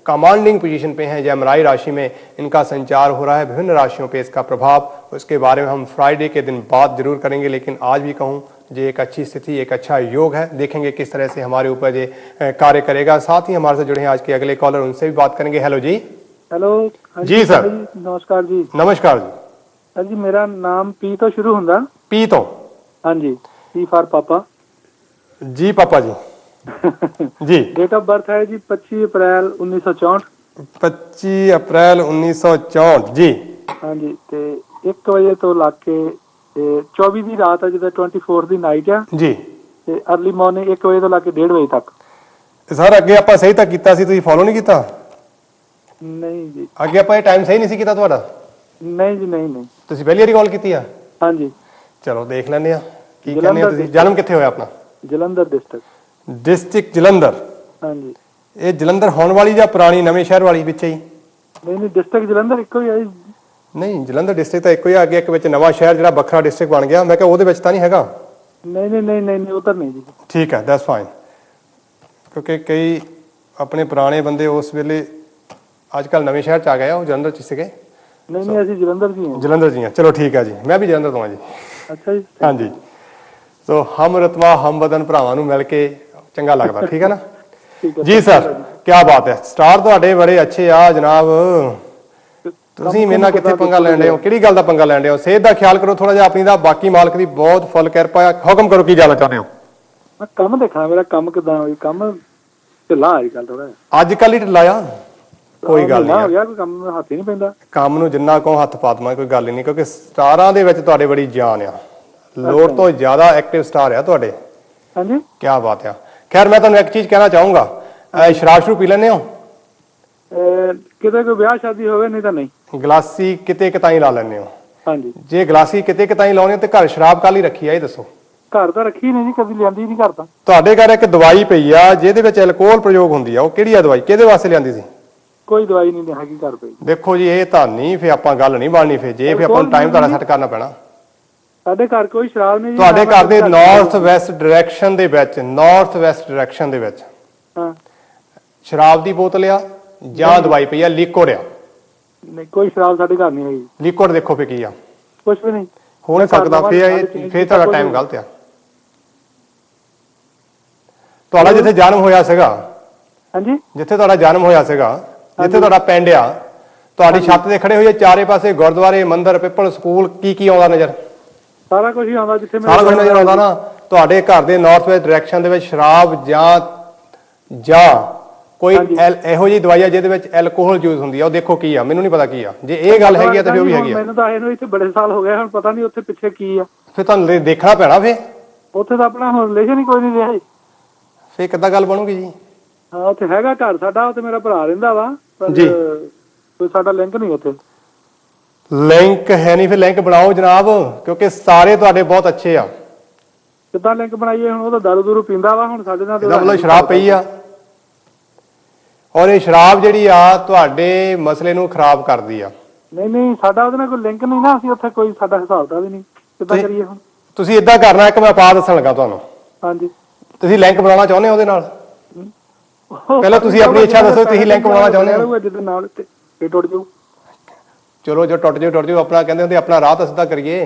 कमांडिंग पोजीशन पे हैं, जयमराई राशि में इनका संचार हो रहा है। विभिन्न राशियों पे इसका प्रभाव, उसके बारे में हम फ्राइडे के दिन बात जरूर करेंगे। लेकिन आज भी कहूँ ये एक अच्छी स्थिति, एक अच्छा योग है। देखेंगे किस तरह से हमारे ऊपर ये कार्य करेगा। साथ ही हमारे साथ जुड़े हैं आज के अगले कॉलर, उनसे भी बात करेंगे। हेलो जी। हेलो जी सर, नमस्कार जी। नमस्कार जी। सर जी मेरा नाम पी तो शुरू होंदा। पी तो? हाँ जी, पी फॉर पापा। जी पापा जी। जी। डेट ऑफ बर्थ है जी 25 अप्रैल 1964। 25 अप्रैल 1964 जी। हाँ जी, ते 1 ਵਜੇ ਤੋਂ ਲੱਗ ਕੇ 24 ਦੀ ਰਾਤ ਹੈ, ਜਿਹਦਾ 24 ਦੀ ਨਾਈਟ ਆ ਜੀ, ਤੇ अर्ਲੀ ਮਾਰਨਿੰਗ 1 ਵਜੇ ਤੋਂ ਲੱਗ ਕੇ 1:30 ਵਜੇ ਤੱਕ। ਸਰ ਅੱਗੇ ਆਪਾਂ ਸਹੀ ਤਾਂ ਕੀਤਾ ਸੀ, ਤੁਸੀਂ ਫੋਲੋ ਨਹੀਂ ਕੀਤਾ? ਨਹੀਂ ਜੀ, ਅੱਗੇ ਆਪਾਂ ਇਹ ਟਾਈਮ ਸਹੀ ਨਹੀਂ ਸੀ ਕੀਤਾ ਤੁਹਾਡਾ? ਨਹੀਂ ਜੀ, ਨਹੀਂ। ਤੁਸੀਂ ਪਹਿਲੀ ਵਾਰੀ ਕਾਲ ਕੀਤੀ ਆ? हाँ जी। ਚਲੋ ਦੇਖ ਲੈਂਦੇ ਆ ਕੀ ਕਹਿੰਦੇ ਆ ਤੁਸੀਂ। ਜਨਮ ਕਿੱਥੇ ਹੋਇਆ ਆਪਣਾ? ਜਲੰਧਰ ਡਿਸਟ੍ਰਿਕਟ ਜਲੰਧਰ। हाँ जी। ਇਹ ਜਲੰਧਰ ਹੋਣ ਵਾਲੀ ਜਾਂ ਪੁਰਾਣੀ ਨਵੇਂ ਸ਼ਹਿਰ ਵਾਲੀ ਵਿੱਚ ਹੀ? नहीं डिस्ट्रिक्ट जलंधर ਇੱਕੋ ਹੀ ਹੈ ਜੀ। ਨਹੀਂ, ਜਲੰਧਰ ਡਿਸਟ੍ਰਿਕਟ ਤਾਂ ਇੱਕੋ ਹੀ ਆ, ਅੱਗੇ ਇੱਕ ਵਿੱਚ ਨਵਾਂ ਸ਼ਹਿਰ ਜਿਹੜਾ ਵੱਖਰਾ ਡਿਸਟ੍ਰਿਕਟ ਬਣ ਗਿਆ। ਮੈਂ ਕਿਹਾ ਉਹਦੇ ਵਿੱਚ ਤਾਂ ਨਹੀਂ ਹੈਗਾ? नहीं उधर नहीं जी। ਠੀਕ ਹੈ, ਦੈਟਸ ਫਾਈਨ। ਕਿਉਂਕਿ ਕਈ ਆਪਣੇ ਪੁਰਾਣੇ ਬੰਦੇ ਉਸ ਵੇਲੇ ਅੱਜ ਕੱਲ ਨਵੇਂ ਸ਼ਹਿਰ ਚ ਆ ਗਏ ਆ, ਉਹ ਜਲੰਧਰ ਚ ਸੀਗੇ। नहीं ਅਸੀਂ ਜਲੰਧਰ ਜੀ ਹਾਂ। ਜਲੰਧਰ ਜੀ ਆ, ਚਲੋ ਠੀਕ ਹੈ ਜੀ। ਮੈਂ ਵੀ ਜਲੰਧਰ ਤੋਂ ਹਾਂ ਜੀ। ਅੱਛਾ ਜੀ। ਹਾਂਜੀ, ਸੋ ਹਮ ਰਤਵਾ ਹਮ ਵਤਨ ਭਰਾਵਾਂ ਨੂੰ ਮਿਲ ਕੇ ਚੰਗਾ ਲੱਗਦਾ। ਠੀਕ ਹੈ ਨਾ ਜੀ ਸਰ, ਕੀ ਬਾਤ ਹੈ। ਸਟਾਰ ਤੁਹਾਡੇ ਬੜੇ ਅੱਛੇ ਆ ਜਨਾਬ। ਤੁਸੀਂ ਮੇਰੇ ਨਾਲ ਕਿੱਥੇ ਪੰਗਾ ਲੈਣ ਰਹੇ ਹੋ? ਕਿਹੜੀ ਗੱਲ ਦਾ ਪੰਗਾ ਲੈਣ ਰਹੇ ਹੋ? ਸਿਹਤ ਦਾ ਖਿਆਲ ਕਰੋ ਥੋੜਾ ਜਿਹਾ ਆਪਣੀ ਦਾ। ਬਾਕੀ ਮਾਲਕ ਦੀ ਬਹੁਤ ਫੁੱਲ ਕਿਰਪਾ ਆ। ਹੁਕਮ ਕਰੋ, ਕੀ ਜਾਣਾ ਚਾਹੁੰਦੇ ਹੋ? ਮੈਂ ਕੰਮ ਦੇਖਣਾ, ਮੇਰਾ ਕੰਮ ਕਿਦਾਂ ਹੋਈ। ਕੰਮ ਢਿੱਲਾ ਅੱਜ ਕੱਲ ਥੋੜਾ। ਅੱਜ ਕੱਲ ਹੀ ਢਿੱਲਾ ਆ? ਕੋਈ ਗੱਲ ਨਹੀਂ ਯਾਰ, ਕੋਈ ਕੰਮ ਹੱਥ ਹੀ ਨਹੀਂ ਪੈਂਦਾ। ਕੰਮ ਨੂੰ ਜਿੰਨਾ ਕਹੋ ਹੱਥ ਪਾ ਦਵਾਂ, ਕੋਈ ਗੱਲ ਹੀ ਨਹੀਂ। ਕਿਉਂਕਿ ਸਟਾਰਾਂ ਦੇ ਵਿੱਚ ਤੁਹਾਡੇ ਬੜੀ ਜਾਨ ਆ। ਲੋੜ ਤੋਂ ਜ਼ਿਆਦਾ ਐਕਟਿਵ ਸਟਾਰ ਆ ਤੁਹਾਡੇ। ਹਾਂਜੀ, ਕੀ ਬਾਤ ਆ। ਖੈਰ ਮੈਂ ਤੁਹਾਨੂੰ ਇੱਕ ਚੀਜ਼ ਕਹਿਣਾ ਚਾਹੂੰਗਾ, ਸ਼ਰਾਬ ਸ਼ੁਰੂ ਪੀ ਲੈਂਦੇ ਹੋ? ਕਿਤੇ ਕੋਈ ਵਿਆਹ ਸ਼ਾਦੀ ਹੋਵੇ, ਨਹੀਂ ਤਾਂ ਨਹੀਂ। ਗਲਾਸੀ ਕਿਤੇ ਕਿਤਾਈ ਲਾ ਲੈਂਦੇ ਹੋ? ਹਾਂਜੀ। ਜੇ ਗਲਾਸੀ ਕਿਤੇ ਕਿਤਾਈ ਲਾਉਣੀ ਤੇ ਘਰ ਸ਼ਰਾਬ ਕਾਲੀ ਰੱਖੀ ਆ, ਇਹ ਦੱਸੋ? ਘਰ ਤਾਂ ਰੱਖੀ ਨਹੀਂ ਜੀ, ਕਦੀ ਲਿਆਂਦੀ ਨਹੀਂ ਘਰ ਤਾਂ। ਤੁਹਾਡੇ ਘਰ ਇੱਕ ਦਵਾਈ ਪਈ ਆ ਜਿਹਦੇ ਵਿੱਚ ਐਲਕੋਹਲ ਪ੍ਰਯੋਗ ਹੁੰਦੀ ਆ, ਉਹ ਕਿਹੜੀ ਆ ਦਵਾਈ? ਕਿਹਦੇ ਵਾਸਤੇ ਲਿਆਂਦੀ ਸੀ? ਕੋਈ ਦਵਾਈ ਨਹੀਂ ਹੈਗੀ ਘਰ ਪਈ। ਦੇਖੋ ਜੀ, ਇਹ ਤਾਂ ਨਹੀਂ, ਫੇ ਆਪਾਂ ਗੱਲ ਨਹੀਂ ਬਣਨੀ। ਫੇ ਜੇ ਫੇ ਆਪਾਂ ਨੂੰ ਟਾਈਮ ਤੁਹਾਡਾ ਸੈੱਟ ਕਰਨਾ ਪੈਣਾ। ਸਾਡੇ ਘਰ ਕੋਈ ਸ਼ਰਾਬ ਨਹੀਂ। ਤੁਹਾਡੇ ਘਰ ਦੇ ਨਾਰਥ ਵੈਸਟ ਡਾਇਰੈਕਸ਼ਨ ਦੇ ਵਿੱਚ, ਨਾਰਥ ਵੈਸਟ ਡਾਇਰੈਕਸ਼ਨ ਦੇ ਵਿੱਚ ਹਾਂ, ਸ਼ਰਾਬ ਦੀ ਬੋਤਲ ਆ ਜਾਂ ਦਵਾਈ ਪਈ ਆ, ਲਿਕੁਇਡ ਆ? ਨਹੀਂ, ਕੋਈ ਸ਼ਰਾਬ ਸਾਡੇ ਘਰ ਨਹੀਂ ਹੈਗੀ। ਲਿਕੁਇਡ ਦੇਖੋ ਫੇ ਕੀ ਆ? ਕੁਝ ਵੀ ਨਹੀਂ ਹੋ ਨਹੀਂ ਸਕਦਾ। ਫੇ ਤੁਹਾਡਾ ਟਾਈਮ ਗਲਤ ਆ। ਤੁਹਾਡਾ ਜਿੱਥੇ ਜਨਮ ਹੋਇਆ ਸੀਗਾ, ਹਾਂਜੀ, ਜਿੱਥੇ ਤੁਹਾਡਾ ਜਨਮ ਹੋਇਆ ਸੀਗਾ, ਜਿੱਥੇ ਤੁਹਾਡਾ ਪਿੰਡ ਆ, ਤੁਹਾਡੀ ਛੱਤ ਤੇ ਖੜੇ ਹੋਏ ਚਾਰੇ ਪਾਸੇ ਗੁਰਦੁਆਰੇ, ਮੰਦਿਰ, ਪਿੱਪਲ, ਸਕੂਲ, ਕੀ ਆਉਂਦਾ ਨਜ਼ਰ? ਸਾਰਾ ਕੁਝ ਹੀ ਆਉਂਦਾ। ਜਿੱਥੇ ਸਾਰਾ ਕੁਝ ਨਜ਼ਰ ਆਉਂਦਾ ਨਾ। ਤੁਹਾਡੇ ਘਰ ਦੇ ਨਾਰਥ ਵੈਸਟ ਡਾਇਰੈਕਸ਼ਨ ਦੇ ਵਿੱਚ ਸ਼ਰਾਬ ਜਾਂ ਕੋਈ ਇਹੋ ਜਿਹੀ ਦਵਾਈ ਆ ਜਿਹਦੇ ਵਿੱਚ ਐਲਕੋਹਲ ਯੂਜ਼ ਹੁੰਦੀ ਆ, ਉਹ ਦੇਖੋ ਕੀ ਆ? ਮੈਨੂੰ ਨਹੀਂ ਪਤਾ ਕੀ ਆ। ਜੇ ਇਹ ਗੱਲ ਹੈਗੀ ਆ ਤਾਂ ਫਿਰ ਉਹ ਵੀ ਹੈਗੀ ਆ। ਮੈਨੂੰ ਤਾਂ ਇਹਨੂੰ ਇੱਥੇ ਬੜੇ ਸਾਲ ਹੋ ਗਏ, ਹੁਣ ਪਤਾ ਨਹੀਂ ਉੱਥੇ ਪਿੱਛੇ ਕੀ ਆ। ਫਿਰ ਤੁਹਾਨੂੰ ਦੇਖਣਾ ਪੈਣਾ। ਫਿਰ ਉੱਥੇ ਤਾਂ ਆਪਣਾ ਹੁਣ ਰਿਲੇਸ਼ਨ ਹੀ ਕੋਈ ਨਹੀਂ ਰਿਹਾ। ਫਿਰ ਕਿੱਦਾਂ ਗੱਲ ਬਣੂਗੀ ਜੀ? ਹਾਂ, ਉੱਥੇ ਹੈਗਾ ਘਰ ਸਾਡਾ, ਉੱਥੇ ਮੇਰਾ ਭਰਾ ਰਹਿੰਦਾ ਵਾ, ਪਰ ਜੀ। ਕੋਈ ਸਾਡਾ ਲਿੰਕ ਨਹੀਂ ਉੱਥੇ। ਲਿੰਕ ਹੈ ਨਹੀਂ, ਫਿਰ ਲਿੰਕ ਬਣਾਓ ਜਨਾਬ, ਕਿਉਂਕਿ ਸਾਰੇ ਤੁਹਾਡੇ ਬਹੁਤ ਅੱਛੇ ਆ। ਕਿੱਦਾਂ ਲਿੰਕ ਬਣਾਈਏ ਹੁਣ? ਉਹ ਤਾਂ ਦਾਰੂ ਦੂਰੂ ਪੀਂਦਾ ਵਾ, ਹੁਣ ਸਾਡੇ ਨਾਲ ਇਹਦਾ ਮਤਲਬ ਸ਼ਰਾਬ ਪਈ ਆ, ਔਰ ਇਹ ਸ਼ਰਾਬ ਜਿਹੜੀ ਆ ਤੁਹਾਡੇ ਮਸਲੇ ਨੂੰ ਖਰਾਬ ਕਰਦੀ ਆ। ਨਹੀਂ ਸਾਡਾ ਉਹਦੇ ਨਾਲ ਕੋਈ ਲਿੰਕ ਨਹੀਂ ਨਾ, ਅਸੀਂ ਉੱਥੇ ਕੋਈ ਸਾਡਾ ਹਿਸਾਬ ਦਾ ਵੀ ਨਹੀਂ, ਕਿੱਦਾਂ ਕਰੀਏ ਹੁਣ? ਤੁਸੀਂ ਇਦਾਂ ਕਰਨਾ, ਇੱਕ ਮੈਂ ਪਾ ਦੱਸਣ ਲੱਗਾ ਤੁਹਾਨੂੰ। ਹਾਂਜੀ, ਤੁਸੀਂ ਲਿੰਕ ਬਣਾਉਣਾ ਚਾਹੁੰਦੇ ਹੋ ਉਹਦੇ ਨਾਲ? ਪਹਿਲਾਂ ਤੁਸੀਂ ਆਪਣੀ ਇੱਛਾ ਦੱਸੋ, ਤੁਸੀਂ ਲਿੰਕ ਬਣਾਉਣਾ ਚਾਹੁੰਦੇ ਹੋ? ਜਿਹਦੇ ਨਾਲ ਤੇ ਟੁੱਟ ਜਾਊ। ਚਲੋ ਜੋ ਟੁੱਟ ਜਾਓ, ਆਪਣਾ ਕਹਿੰਦੇ ਹੁੰਦੇ ਆਪਣਾ ਰਾਹ ਤਾਂ ਸਿੱਧਾ ਕਰੀਏ।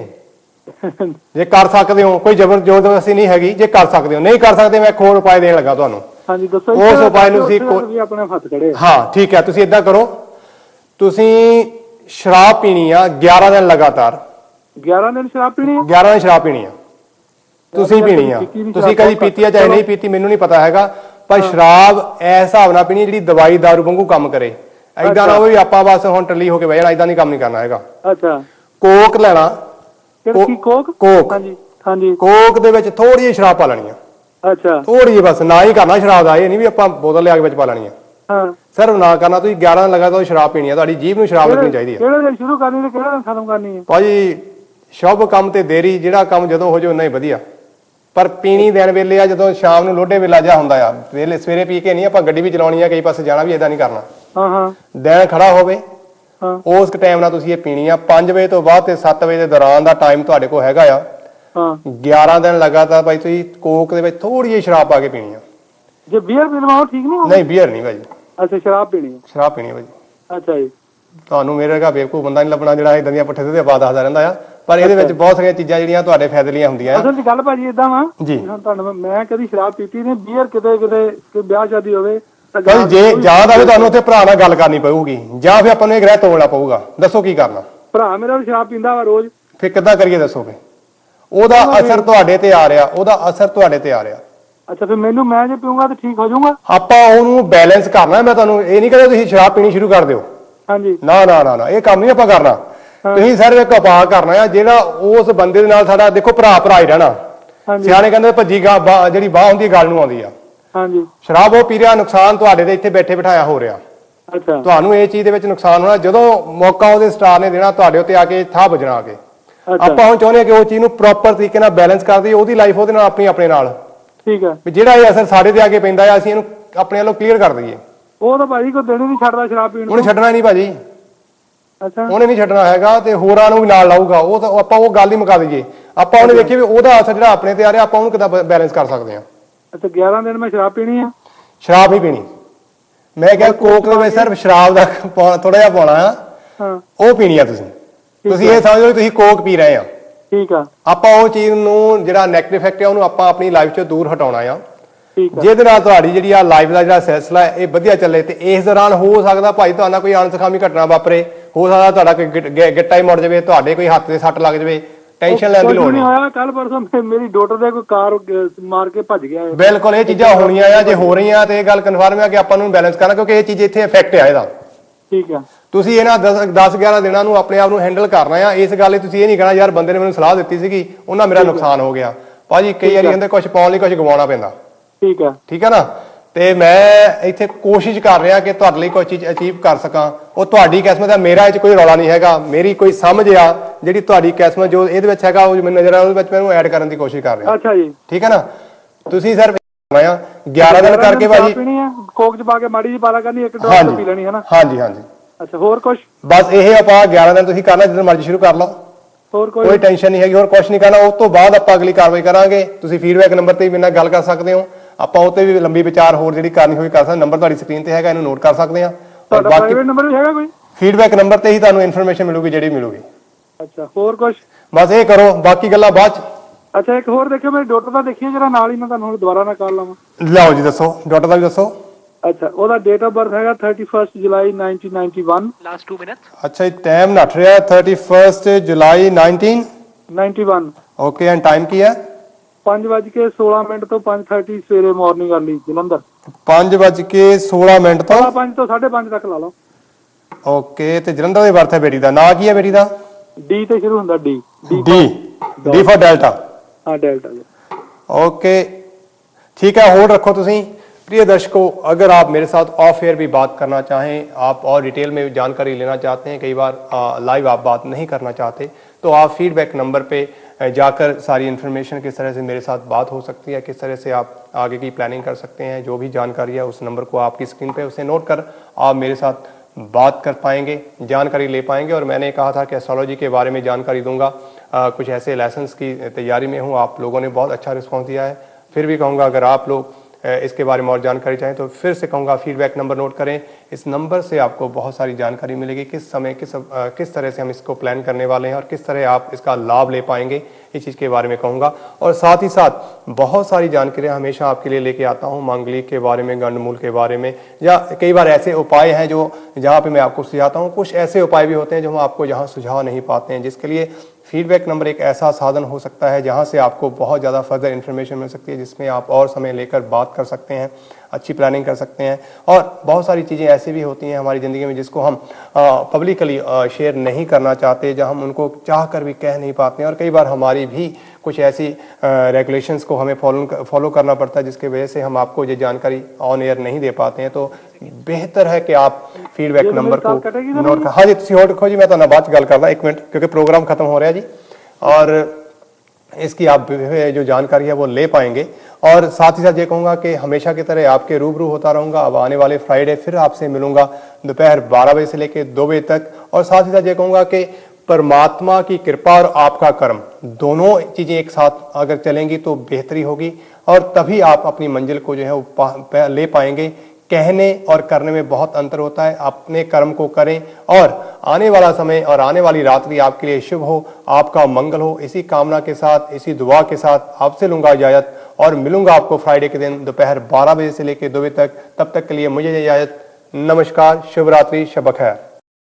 ਜੇ ਕਰ ਸਕਦੇ ਹੋ, ਕੋਈ ਜ਼ਬਰਦਸਤੀ ਨਹੀਂ ਹੈਗੀ, ਜੇ ਕਰ ਸਕਦੇ ਹੋ। ਨਹੀਂ ਕਰ ਸਕਦੇ, ਮੈਂ ਇੱਕ ਹੋਰ ਉਪਾਅ ਦੇਣ ਲੱਗਾ ਤੁਹਾਨੂੰ। ਹਾਂਜੀ ਦੱਸੋ। ਉਸ ਉਪਾਅ ਨੂੰ ਤੁਸੀਂ ਆਪਣੇ ਹੱਥ ਖੜੇ। ਹਾਂ ਠੀਕ ਹੈ, ਤੁਸੀਂ ਇਦਾਂ ਕਰੋ, ਤੁਸੀਂ ਸ਼ਰਾਬ ਪੀਣੀ ਆ 11 ਦਿਨ ਲਗਾਤਾਰ। 11 ਦਿਨ ਸ਼ਰਾਬ ਪੀਣੀ ਆ? 11 ਦਿਨ ਸ਼ਰਾਬ ਪੀਣੀ ਆ, ਤੁਸੀਂ ਪੀਣੀ ਆ। ਤੁਸੀਂ ਕਦੀ ਪੀਤੀ ਆ ਚਾਹੇ ਨਹੀਂ ਪੀਤੀ, ਮੈਨੂੰ ਨਹੀਂ ਪਤਾ ਹੈਗਾ, ਪਰ ਸ਼ਰਾਬ ਇਸ ਹਿਸਾਬ ਨਾਲ ਪੀਣੀ ਜਿਹੜੀ ਦਵਾਈ ਦਾਰੂ ਵਾਂਗੂ ਕੰਮ ਕਰੇ। ਏਦਾਂ ਨਾ ਹੋਵੇ ਆਪਾਂ ਬਸ ਹੁਣ ਟੱਲੀ ਹੋ ਕੇ ਬਹਿ ਜਾਣਾ, ਏਦਾਂ ਨਹੀਂ ਕੰਮ ਨਹੀਂ ਕਰਨਾ ਹੈਗਾ। ਅੱਛਾ, ਕੋਕ ਲੈਣਾ। ਕੋਕ? ਹਾਂਜੀ ਹਾਂਜੀ। ਕੋਕ ਦੇ ਵਿੱਚ ਥੋੜੀ ਜਿਹੀ ਸ਼ਰਾਬ ਪਾ ਲੈਣੀ ਆ। ਅੱਛਾ, ਥੋੜੀ ਜਿਹੀ ਬਸ, ਨਾ ਹੀ ਕਰਨਾ ਸ਼ਰਾਬ ਦਾ, ਇਹ ਨਹੀਂ ਵੀ ਆਪਾਂ ਬੋਤਲ ਲਿਆ ਕੇ ਵਿੱਚ ਪਾ ਲੈਣੀ ਆ। ਹਾਂ, ਸਿਰਫ ਨਾ ਕਰਨਾ। ਤੁਸੀਂ 11 ਦਿਨ ਲਗਾਤਾਰ ਸ਼ਰਾਬ ਪੀਣੀ ਆ, ਤੁਹਾਡੀ ਜੀਭ ਨੂੰ ਸ਼ਰਾਬ ਲੱਗਣੀ ਚਾਹੀਦੀ ਹੈ। ਕਿਹੜੇ ਦਿਨ ਸ਼ੁਰੂ ਕਰਨੀ ਤੇ ਕਿਹੜੇ ਦਿਨ ਖਤਮ ਕਰਨੀ ਹੈ? ਭਾਜੀ ਸ਼ੁਭ ਕੰਮ ਤੇ ਦੇਰੀ, ਜਿਹੜਾ ਕੰਮ ਜਦੋਂ ਹੋ ਜਾਏ ਉਨਾ ਹੀ ਵਧੀਆ। ਪਰ ਪੀਣੀ ਦਿਨ ਵੇਲੇ ਆ, ਜਦੋਂ ਸ਼ਾਮ ਨੂੰ ਲੋਡੇ ਵੇਲਾ ਜਿਹਾ ਹੁੰਦਾ ਆ, ਵੇਲੇ ਸਵੇਰੇ ਪੀ ਕੇ ਨਹੀਂ ਆਪਾਂ ਗੱਡੀ ਵੀ ਚਲਾਉਣੀ ਆ, ਕਈ ਪਾਸੇ ਜਾਣਾ ਵੀ, ਏਦਾਂ ਨਹੀਂ ਕਰਨਾ। ਹਾਂ ਹਾਂ, ਦਿਨ ਖੜਾ ਹੋਵੇ ਹਾਂ, ਉਸ ਟਾਈਮ ਨਾਲ ਤੁਸੀਂ ਇਹ ਪੀਣੀ ਆ। 5 ਵਜੇ ਤੋਂ ਬਾਅਦ ਤੇ 7 ਵਜੇ ਦੇ ਦੌਰਾਨ ਦਾ ਟਾਈਮ ਤੁਹਾਡੇ ਕੋਲ ਹੈਗਾ ਆ। ਹਾਂ, 11 ਦਿਨ ਲਗਾਤਾਰ ਭਾਈ ਤੁਸੀਂ ਕੋਕ ਦੇ ਵਿੱਚ ਥੋੜੀ ਜਿਹੀ ਸ਼ਰਾਬ ਪਾ ਕੇ ਪੀਣੀ ਆ। ਜੇ ਬੀਅਰ ਪੀ ਲਵਾਂ ਠੀਕ ਨਹੀਂ? ਨਹੀਂ ਬੀਅਰ ਨਹੀਂ ਭਾਜੀ। ਅੱਛਾ, ਸ਼ਰਾਬ ਪੀਣੀ ਹੈ? ਸ਼ਰਾਬ ਪੀਣੀ ਹੈ ਭਾਜੀ। ਅੱਛਾ ਜੀ। ਤੁਹਾਨੂੰ ਮੇਰੇ ਵਰਗਾ ਬੇਵਕੂਫ ਬੰਦਾ ਨਹੀਂ ਲੱਭਣਾ ਜਿਹੜਾ ਇਦਾਂ ਦੀਆਂ ਪੁੱਠੇ ਸਿੱਧੇ ਆਵਾਜ਼ ਦੱਸਦਾ ਰਹਿੰਦਾ ਆ, ਪਰ ਇਹਦੇ ਵਿੱਚ ਬਹੁਤ ਸਾਰੀਆਂ ਚੀਜ਼ਾਂ ਜਿਹੜੀਆਂ ਤੁਹਾਡੇ ਫਾਇਦੇ ਲਈਆਂ ਹੁੰਦੀਆਂ। ਅਸਲ 'ਚ ਗੱਲ ਭਾਜੀ ਏਦਾਂ ਵਾ ਜੀ, ਹੁਣ ਤੁਹਾਨੂੰ ਮੈਂ ਕਦੀ ਸ਼ਰਾਬ ਪੀਤੀ ਨਹੀਂ, ਬੀਅਰ ਕਿਤੇ ਕੋਈ ਵਿਆਹ ਸ਼ਾਦੀ ਹੋਵੇ ਭਾਜੀ ਜੇ ਯਾਦ ਆਵੇ ਤੁਹਾਨੂੰ ਉੱਥੇ ਭਰਾ ਨਾਲ ਗੱਲ ਕਰਨੀ ਪਊਗੀ, ਜਾਂ ਫਿਰ ਆਪਾਂ ਨੂੰ ਇਹ ਗ੍ਰਹਿ ਤੋੜਨਾ ਪਊਗਾ। ਦੱਸੋ ਕੀ ਕਰਨਾ? ਭਰਾ ਮੇਰਾ ਵੀ ਸ਼ਰਾਬ ਪੀਂਦਾ ਵਾ ਰੋਜ਼। ਫਿਰ ਕਿੱਦਾਂ ਕਰੀਏ ਦੱਸੋ? ਫਿਰ ਉਹਦਾ ਅਸਰ ਤੁਹਾਡੇ ਤੇ ਆ ਰਿਹਾ, ਉਹਦਾ ਅਸਰ ਤੁਹਾਡੇ ਤੇ ਆ ਰਿਹਾ। ਅੱਛਾ, ਫਿਰ ਮੈਂ ਜੇ ਪੀਊਂਗਾ ਤਾਂ ਠੀਕ ਹੋ ਜਾਊਗਾ? ਆਪਾਂ ਉਹਨੂੰ ਬੈਲੈਂਸ ਕਰਨਾ। ਮੈਂ ਤੁਹਾਨੂੰ ਇਹ ਨਹੀਂ ਕਹਿੰਦਾ ਤੁਸੀਂ ਸ਼ਰਾਬ ਪੀਣੀ ਸ਼ੁਰੂ ਕਰ ਦਿਓ, ਹਾਂਜੀ। ਨਾ ਨਾ ਨਾ ਨਾ, ਇਹ ਕੰਮ ਨਹੀਂ ਆਪਾਂ ਕਰਨਾ। ਤੁਸੀਂ ਸਿਰਫ ਇੱਕ ਉਪਾਅ ਕਰਨਾ ਆ, ਜਿਹੜਾ ਉਸ ਬੰਦੇ ਦੇ ਨਾਲ ਸਾਡਾ, ਦੇਖੋ ਭਰਾ ਹੀ ਰਹਿਣਾ। ਸਿਆਣੇ ਕਹਿੰਦੇ ਭੱਜੀ ਜਿਹੜੀ ਬਾਹ ਹੁੰਦੀ ਗੱਲ ਨੂੰ ਆਉਂਦੀ ਆ। ਹਾਂਜੀ। ਸ਼ਰਾਬ ਉਹ ਪੀ ਰਿਹਾ, ਨੁਕਸਾਨ ਤੁਹਾਡੇ ਦੇ ਇੱਥੇ ਬੈਠੇ ਬਿਠਾਇਆ ਹੋ ਰਿਹਾ। ਅੱਛਾ, ਤੁਹਾਨੂੰ ਇਹ ਚੀਜ਼ ਦੇ ਵਿੱਚ ਨੁਕਸਾਨ ਹੋਣਾ। ਜਦੋਂ ਮੌਕਾ ਉਹਦੇ ਸਟਾਰ ਨੇ ਦੇਣਾ, ਤੁਹਾਡੇ ਉੱਤੇ ਆ ਕੇ ਥਾਪ ਵੱਜਣਾ ਆ ਕੇ। ਆਪਾਂ ਹੁਣ ਚਾਹੁੰਦੇ ਹਾਂ ਕਿ ਉਹ ਚੀਜ਼ ਨੂੰ ਪ੍ਰੋਪਰ ਤਰੀਕੇ ਨਾਲ ਬੈਲੈਂਸ ਕਰ ਦਈਏ, ਉਹਦੀ ਲਾਈਫ ਉਹਦੇ ਨਾਲ ਆਪਣੀ ਆਪਣੇ ਨਾਲ। ਠੀਕ ਹੈ। ਵੀ ਜਿਹੜਾ ਇਹ ਅਸਰ ਸਾਡੇ ਤੇ ਆ ਕੇ ਪੈਂਦਾ ਆ, ਅਸੀਂ ਇਹਨੂੰ ਆਪਣੇ ਵੱਲੋਂ ਕਲੀਅਰ ਕਰ ਦਈਏ। ਉਹ ਤਾਂ ਭਾਜੀ ਕੋਈ ਦਿਨ ਹੀ ਨਹੀਂ ਛੱਡਦਾ ਸ਼ਰਾਬ ਪੀਣ ਨੂੰ। ਉਹਨੇ ਛੱਡਣਾ ਨਹੀਂ ਭਾਜੀ। ਅੱਛਾ, ਉਹਨੇ ਨਹੀਂ ਛੱਡਣਾ ਹੈਗਾ, ਤੇ ਹੋਰਾਂ ਨੂੰ ਵੀ ਨਾਲ ਲਾਊਗਾ। ਉਹ ਤਾਂ ਆਪਾਂ ਉਹ ਗੱਲ ਹੀ ਮੁਕਾ ਦਈਏ। ਆਪਾਂ ਉਹਨੇ ਦੇਖੀਏ ਵੀ ਉਹਦਾ ਅਸਰ ਜਿਹੜਾ ਆਪਣੇ ਤੇ ਆ ਰਿਹਾ, ਆਪਾਂ ਉਹਨੂੰ ਕਿੱਦਾਂ ਬੈਲੈਂਸ ਕਰ ਸਕਦੇ ਹਾਂ। ਅੱਛਾ, 11 ਦਿਨ ਮੈਂ ਸ਼ਰਾਬ ਪੀਣੀ ਆ? ਸ਼ਰਾਬ ਨਹੀਂ ਪੀਣੀ। ਮੈਂ ਕਿਹਾ ਕੋਕ ਦੇ ਵਿੱਚ ਸਿਰਫ ਸ਼ਰਾਬ ਦਾ ਥੋੜਾ ਜਿਹਾ ਪਾਉਣਾ ਆ, ਹਾਂ, ਉਹ ਪੀਣੀ ਆ ਤੁਸੀਂ। ਤੁਸੀਂ ਇਹ ਸਮਝੋ ਤੁਸੀਂ ਕੋਕ ਪੀ ਰਹੇ ਆ। ਠੀਕ ਆ। ਆਪਾਂ ਉਹ ਚੀਜ਼ ਨੂੰ ਜਿਹੜਾ ਨੈਗੇਟਿਵ ਇਫੈਕਟ ਹੈ ਉਹਨੂੰ ਆਪਾਂ ਆਪਣੀ ਲਾਈਫ 'ਚੋਂ ਦੂਰ ਹਟਾਉਣਾ ਆ, ਠੀਕ ਆ। ਜਿਹਦੇ ਨਾਲ ਤੁਹਾਡੀ ਜਿਹੜੀ ਆ ਲਾਈਫ ਦਾ ਜਿਹੜਾ ਸਿਲਸਿਲਾ ਹੈ ਇਹ ਵਧੀਆ ਚੱਲੇ। ਤੇ ਇਸ ਦੌਰਾਨ ਹੋ ਸਕਦਾ ਭਾਈ ਤੁਹਾਡਾ ਕੋਈ ਅਣਸਖਾਮੀ ਘਟਨਾ ਵਾਪਰੇ, ਹੋ ਸਕਦਾ ਤੁਹਾਡਾ ਕੋਈ ਗਿੱਟਾ ਹੀ ਮੁੜ ਜਾਵੇ, ਤੁਹਾਡੇ ਕੋਈ ਹੱਥ ਤੇ ਸੱਟ ਲੱਗ ਜਾਵੇ। ਟੈਨਸ਼ਨ ਲੈਣ ਦੀ ਲੋੜ ਨਹੀਂ। ਹੋਇਆ ਕੱਲ ਪਰਸੋਂ ਮੇਰੀ ਡਾਕਟਰ ਦੇ ਕੋਈ ਕਾਰ ਮਾਰ ਕੇ ਭੱਜ ਗਿਆ। ਬਿਲਕੁਲ ਇਹ ਚੀਜ਼ਾਂ ਹੋਣੀਆਂ ਆ। ਜੇ ਹੋ ਰਹੀਆਂ ਤੇ ਇਹ ਗੱਲ ਕਨਫਰਮ ਆ ਕਿ ਆਪਾਂ ਨੂੰ ਬੈਲੈਂਸ ਕਰਨਾ, ਕਿਉਂਕਿ ਇਹ ਚੀਜ਼ ਇੱਥੇ ਇਫੈਕਟ ਆ ਇਹਦਾ। ਠੀਕ ਆ। ਤੁਸੀਂ ਇਹਨਾਂ 10-11 ਦਿਨਾਂ ਨੂੰ ਆਪਣੇ ਆਪ ਨੂੰ ਹੈਂਡਲ ਕਰਨਾ ਆ। ਇਸ ਗੱਲ ਲਈ ਤੁਸੀਂ ਇਹ ਨਹੀਂ ਕਹਿਣਾ ਯਾਰ ਬੰਦੇ ਨੇ ਮੈਨੂੰ ਸਲਾਹ ਦਿੱਤੀ ਸੀਗੀ, ਉਹਨਾਂ ਮੇਰਾ ਨੁਕਸਾਨ ਹੋ ਗਿਆ। ਭਾਜੀ ਕਈ ਵਾਰੀ ਕਹਿੰਦੇ ਕੁਝ ਪਾਉਣ ਲਈ ਕੁਝ ਗਵਾਉਣਾ ਪੈਂਦਾ। ਠੀਕ ਆ। ਠੀਕ ਹੈ ਨਾ। ਤੇ ਮੈਂ ਇੱਥੇ ਕੋਸ਼ਿਸ਼ ਕਰ ਰਿਹਾ ਕਿ ਤੁਹਾਡੇ ਲਈ ਕੋਈ ਚੀਜ਼ ਅਚੀਵ ਕਰ ਸਕਾਂ। ਉਹ ਤੁਹਾਡੀ ਕਿਸਮਤ ਹੈ, ਮੇਰਾ ਇਹ 'ਚ ਕੋਈ ਰੌਲਾ ਨਹੀਂ ਹੈਗਾ। ਮੇਰੀ ਕੋਈ ਸਮਝ ਆ ਜਿਹੜੀ ਤੁਹਾਡੀ ਕਿਸਮਤ ਜੋ ਇਹਦੇ ਵਿੱਚ ਹੈਗਾ, ਉਹ ਮੈਨੂੰ ਨਜ਼ਰ ਆ, ਉਹਦੇ ਵਿੱਚ ਮੈਨੂੰ ਐਡ ਕਰਨ ਦੀ ਕੋਸ਼ਿਸ਼ ਕਰ ਰਿਹਾ। ਅੱਛਾ ਜੀ। ਠੀਕ ਹੈ ਨਾ। ਤੁਸੀਂ ਸਿਰਫ 11 ਦਿਨ ਕਰਕੇ ਭਾਜੀ ਕੋਕ 'ਚ ਪਾ ਕੇ ਮਾੜੀ ਜੀ ਪਾਲਾ ਕਰਨੀ, ਇੱਕ ਡੋਜ਼ ਪੀ ਲੈਣੀ ਹੈ ਨਾ? ਹਾਂਜੀ ਹਾਂਜੀ। ਅੱਛਾ, ਹੋਰ ਕੁਝ? ਬਸ ਇਹ ਆਪਾਂ 11 ਦਿਨ ਤੁਸੀਂ ਕਰਨਾ, ਜਦੋਂ ਮਰਜ਼ੀ ਸ਼ੁਰੂ ਕਰ ਲਓ। ਹੋਰ ਕੋਈ ਟੈਨਸ਼ਨ ਨਹੀਂ ਹੈਗੀ, ਹੋਰ ਕੁਝ ਨਹੀਂ ਕਰਨਾ। ਉਸ ਤੋਂ ਬਾਅਦ ਆਪਾਂ ਅਗਲੀ ਕਾਰਵਾਈ ਕਰਾਂਗੇ। ਤੁਸੀਂ ਫੀਡਬੈਕ ਨੰਬਰ ਤੇ ਵੀ ਮੇਰੇ ਨਾਲ ਗੱਲ ਕਰ ਸਕਦੇ ਹੋ। ਆਪਾਂ ਉਹ ਤੇ ਵੀ ਲੰਬੀ ਵਿਚਾਰ ਹੋਰ ਜਿਹੜੀ ਕਰਨੀ ਹੋਈ ਕਰ ਸਕਦੇ। ਨੰਬਰ ਤੁਹਾਡੀ ਸਕਰੀਨ ਤੇ ਹੈਗਾ, ਇਹਨੂੰ ਨੋਟ ਕਰ ਸਕਦੇ ਆ। ਤੁਹਾਡਾ ਪ੍ਰਾਈਵੇਟ ਨੰਬਰ ਵੀ ਹੈਗਾ ਕੋਈ? ਫੀਡਬੈਕ ਨੰਬਰ ਤੇ ਹੀ ਤੁਹਾਨੂੰ ਇਨਫੋਰਮੇਸ਼ਨ ਮਿਲੂਗੀ ਜਿਹੜੀ ਮਿਲੂਗੀ। ਅੱਛਾ, ਹੋਰ ਕੁਝ? ਬਸ ਇਹ ਕਰੋ, ਬਾਕੀ ਗੱਲਾਂ ਬਾਅਦ ਚ। ਅੱਛਾ, ਇੱਕ ਹੋਰ ਦੇਖਿਓ, ਮੇਰੇ ਡਾਕਟਰ ਦਾ ਦੇਖੀਏ ਜਿਹੜਾ ਨਾਲ ਹੀ, ਮੈਂ ਤੁਹਾਨੂੰ ਹੁਣ ਦੁਬਾਰਾ ਨਾ ਕਾਲ ਲਾਵਾਂ। ਲਓ ਜੀ, ਦੱਸੋ ਡਾਕਟਰ ਦਾ ਵੀ ਦੱਸੋ। ਅੱਛਾ, ਉਹਦਾ ਡੇਟ ਆਫ ਬਰਥ ਹੈਗਾ 31 ਜੁਲਾਈ 1991। Last 2 minutes. ਅੱਛਾ ਜੀ, ਟਾਈਮ ਨੱਠ ਰਿਹਾ 31 ਜੁਲਾਈ 1991। ਓਕੇ, ਐਂਡ ਟਾਈਮ ਕੀ ਹੈ? 5:16 ਤੋਂ 5:30 ਸਵੇਰੇ ਮਾਰਨਿੰਗ ਅਰਲੀ, ਜਲੰਧਰ। 5:16 ਤੋਂ 5 ਤੋਂ 5:30 ਤੱਕ ਲਾ ਲਓ। ਓਕੇ, ਤੇ ਜਲੰਧਰ ਦੀ ਬਰਥ ਹੈ ਬੇਟੀ ਦਾ। ਨਾਂ ਕੀ ਹੈ ਬੇਟੀ ਦਾ? ਡੀ ਤੇ ਸ਼ੁਰੂ ਹੁੰਦਾ, ਡੀ ਡੀ ਫॉर ਡੈਲਟਾ। ਹਾਂ, ਡੈਲਟਾ ਜੀ। ਓਕੇ, ਠੀਕ ਹੈ, ਹੋਲਡ ਰੱਖੋ ਤੁਸੀਂ। प्रिय दर्शकों, अगर आप मेरे साथ ऑफ एयर भी बात करना चाहें, आप और डिटेल में जानकारी लेना चाहते हैं, कई बार लाइव आप बात नहीं करना चाहते, तो आप फीडबैक नंबर पे जाकर सारी इन्फॉर्मेशन किस तरह से मेरे साथ बात हो सकती है, किस तरह से आप आगे की प्लानिंग कर सकते हैं, जो भी जानकारी है उस नंबर को आपकी स्क्रीन पे उसे नोट कर आप मेरे साथ बात कर पाएंगे, जानकारी ले पाएंगे। और मैंने कहा था कि एस्ट्रोलॉजी के बारे में जानकारी दूंगा, कुछ ऐसे लेसन्स की तैयारी में हूँ। आप लोगों ने बहुत अच्छा रिस्पॉन्स दिया है। फिर भी कहूँगा अगर आप लोग इसके बारे में और जानकारी चाहें तो फिर से कहूँगा फीडबैक नंबर नोट करें। इस नंबर से आपको बहुत सारी जानकारी मिलेगी, किस समय किस तरह से हम इसको प्लान करने वाले हैं और किस तरह आप इसका लाभ ले पाएंगे, इस चीज़ के बारे में कहूँगा। और साथ ही साथ बहुत सारी जानकारियाँ हमेशा आपके लिए लेके आता हूँ, मांगलिक के बारे में, गंडमूल के बारे में, या कई बार ऐसे उपाय हैं जो जहाँ पे मैं आपको सुझाता हूँ। कुछ ऐसे उपाय भी होते हैं जो हम आपको जहाँ सुझाव नहीं पाते हैं, जिसके लिए फीडबैक नंबर एक ऐसा साधन हो सकता है जहां से आपको बहुत ज़्यादा फर्दर इन्फॉर्मेशन मिल सकती है, जिसमें आप और समय लेकर बात कर सकते हैं, अच्छी प्लानिंग कर सकते हैं। और बहुत सारी चीज़ें ऐसी भी होती हैं हमारी ज़िंदगी में जिसको हम पब्लिकली शेयर नहीं करना चाहते, जहां हम उनको चाह कर भी कह नहीं पाते हैं। और कई बार हमारी भी कुछ ऐसी रेगुलेशंस को हमें फॉलो करना पड़ता है, जिसकी वजह से हम आपको ये जानकारी ऑन एयर नहीं दे पाते हैं। तो बेहतर है कि आप फीडबैक नंबर को नोट कर। हाँ जी, तुम होल्ड रखो जी, मैं तो बाद च गल करदा, एक मिनट, क्योंकि प्रोग्राम खत्म हो रहा है जी, और इसकी आप जो जानकारी है वो ले पाएंगे। और साथ ही साथ ये कहूँगा कि हमेशा की तरह आपके रूबरू होता रहूँगा। अब आने वाले फ्राइडे फिर आपसे मिलूंगा दोपहर 12 बजे से लेकर 2 बजे तक। और साथ ही साथ ये कहूँगा कि परमात्मा की कृपा और आपका कर्म, दोनों चीज़ें एक साथ अगर चलेंगी तो बेहतरी होगी, और तभी आप अपनी मंजिल को जो है वो ले पाएंगे। कहने और करने में बहुत अंतर होता है। अपने कर्म को करें और आने वाला समय और आने वाली रात्रि आपके लिए शुभ हो, आपका मंगल हो। इसी कामना के साथ, इसी दुआ के साथ आपसे लूंगा इजाजत और मिलूंगा आपको फ्राइडे के दिन दोपहर 12 बजे से लेकर 2 बजे तक। तब तक के लिए मुझे इजाजत। नमस्कार, शुभ रात्रि, शब खैर।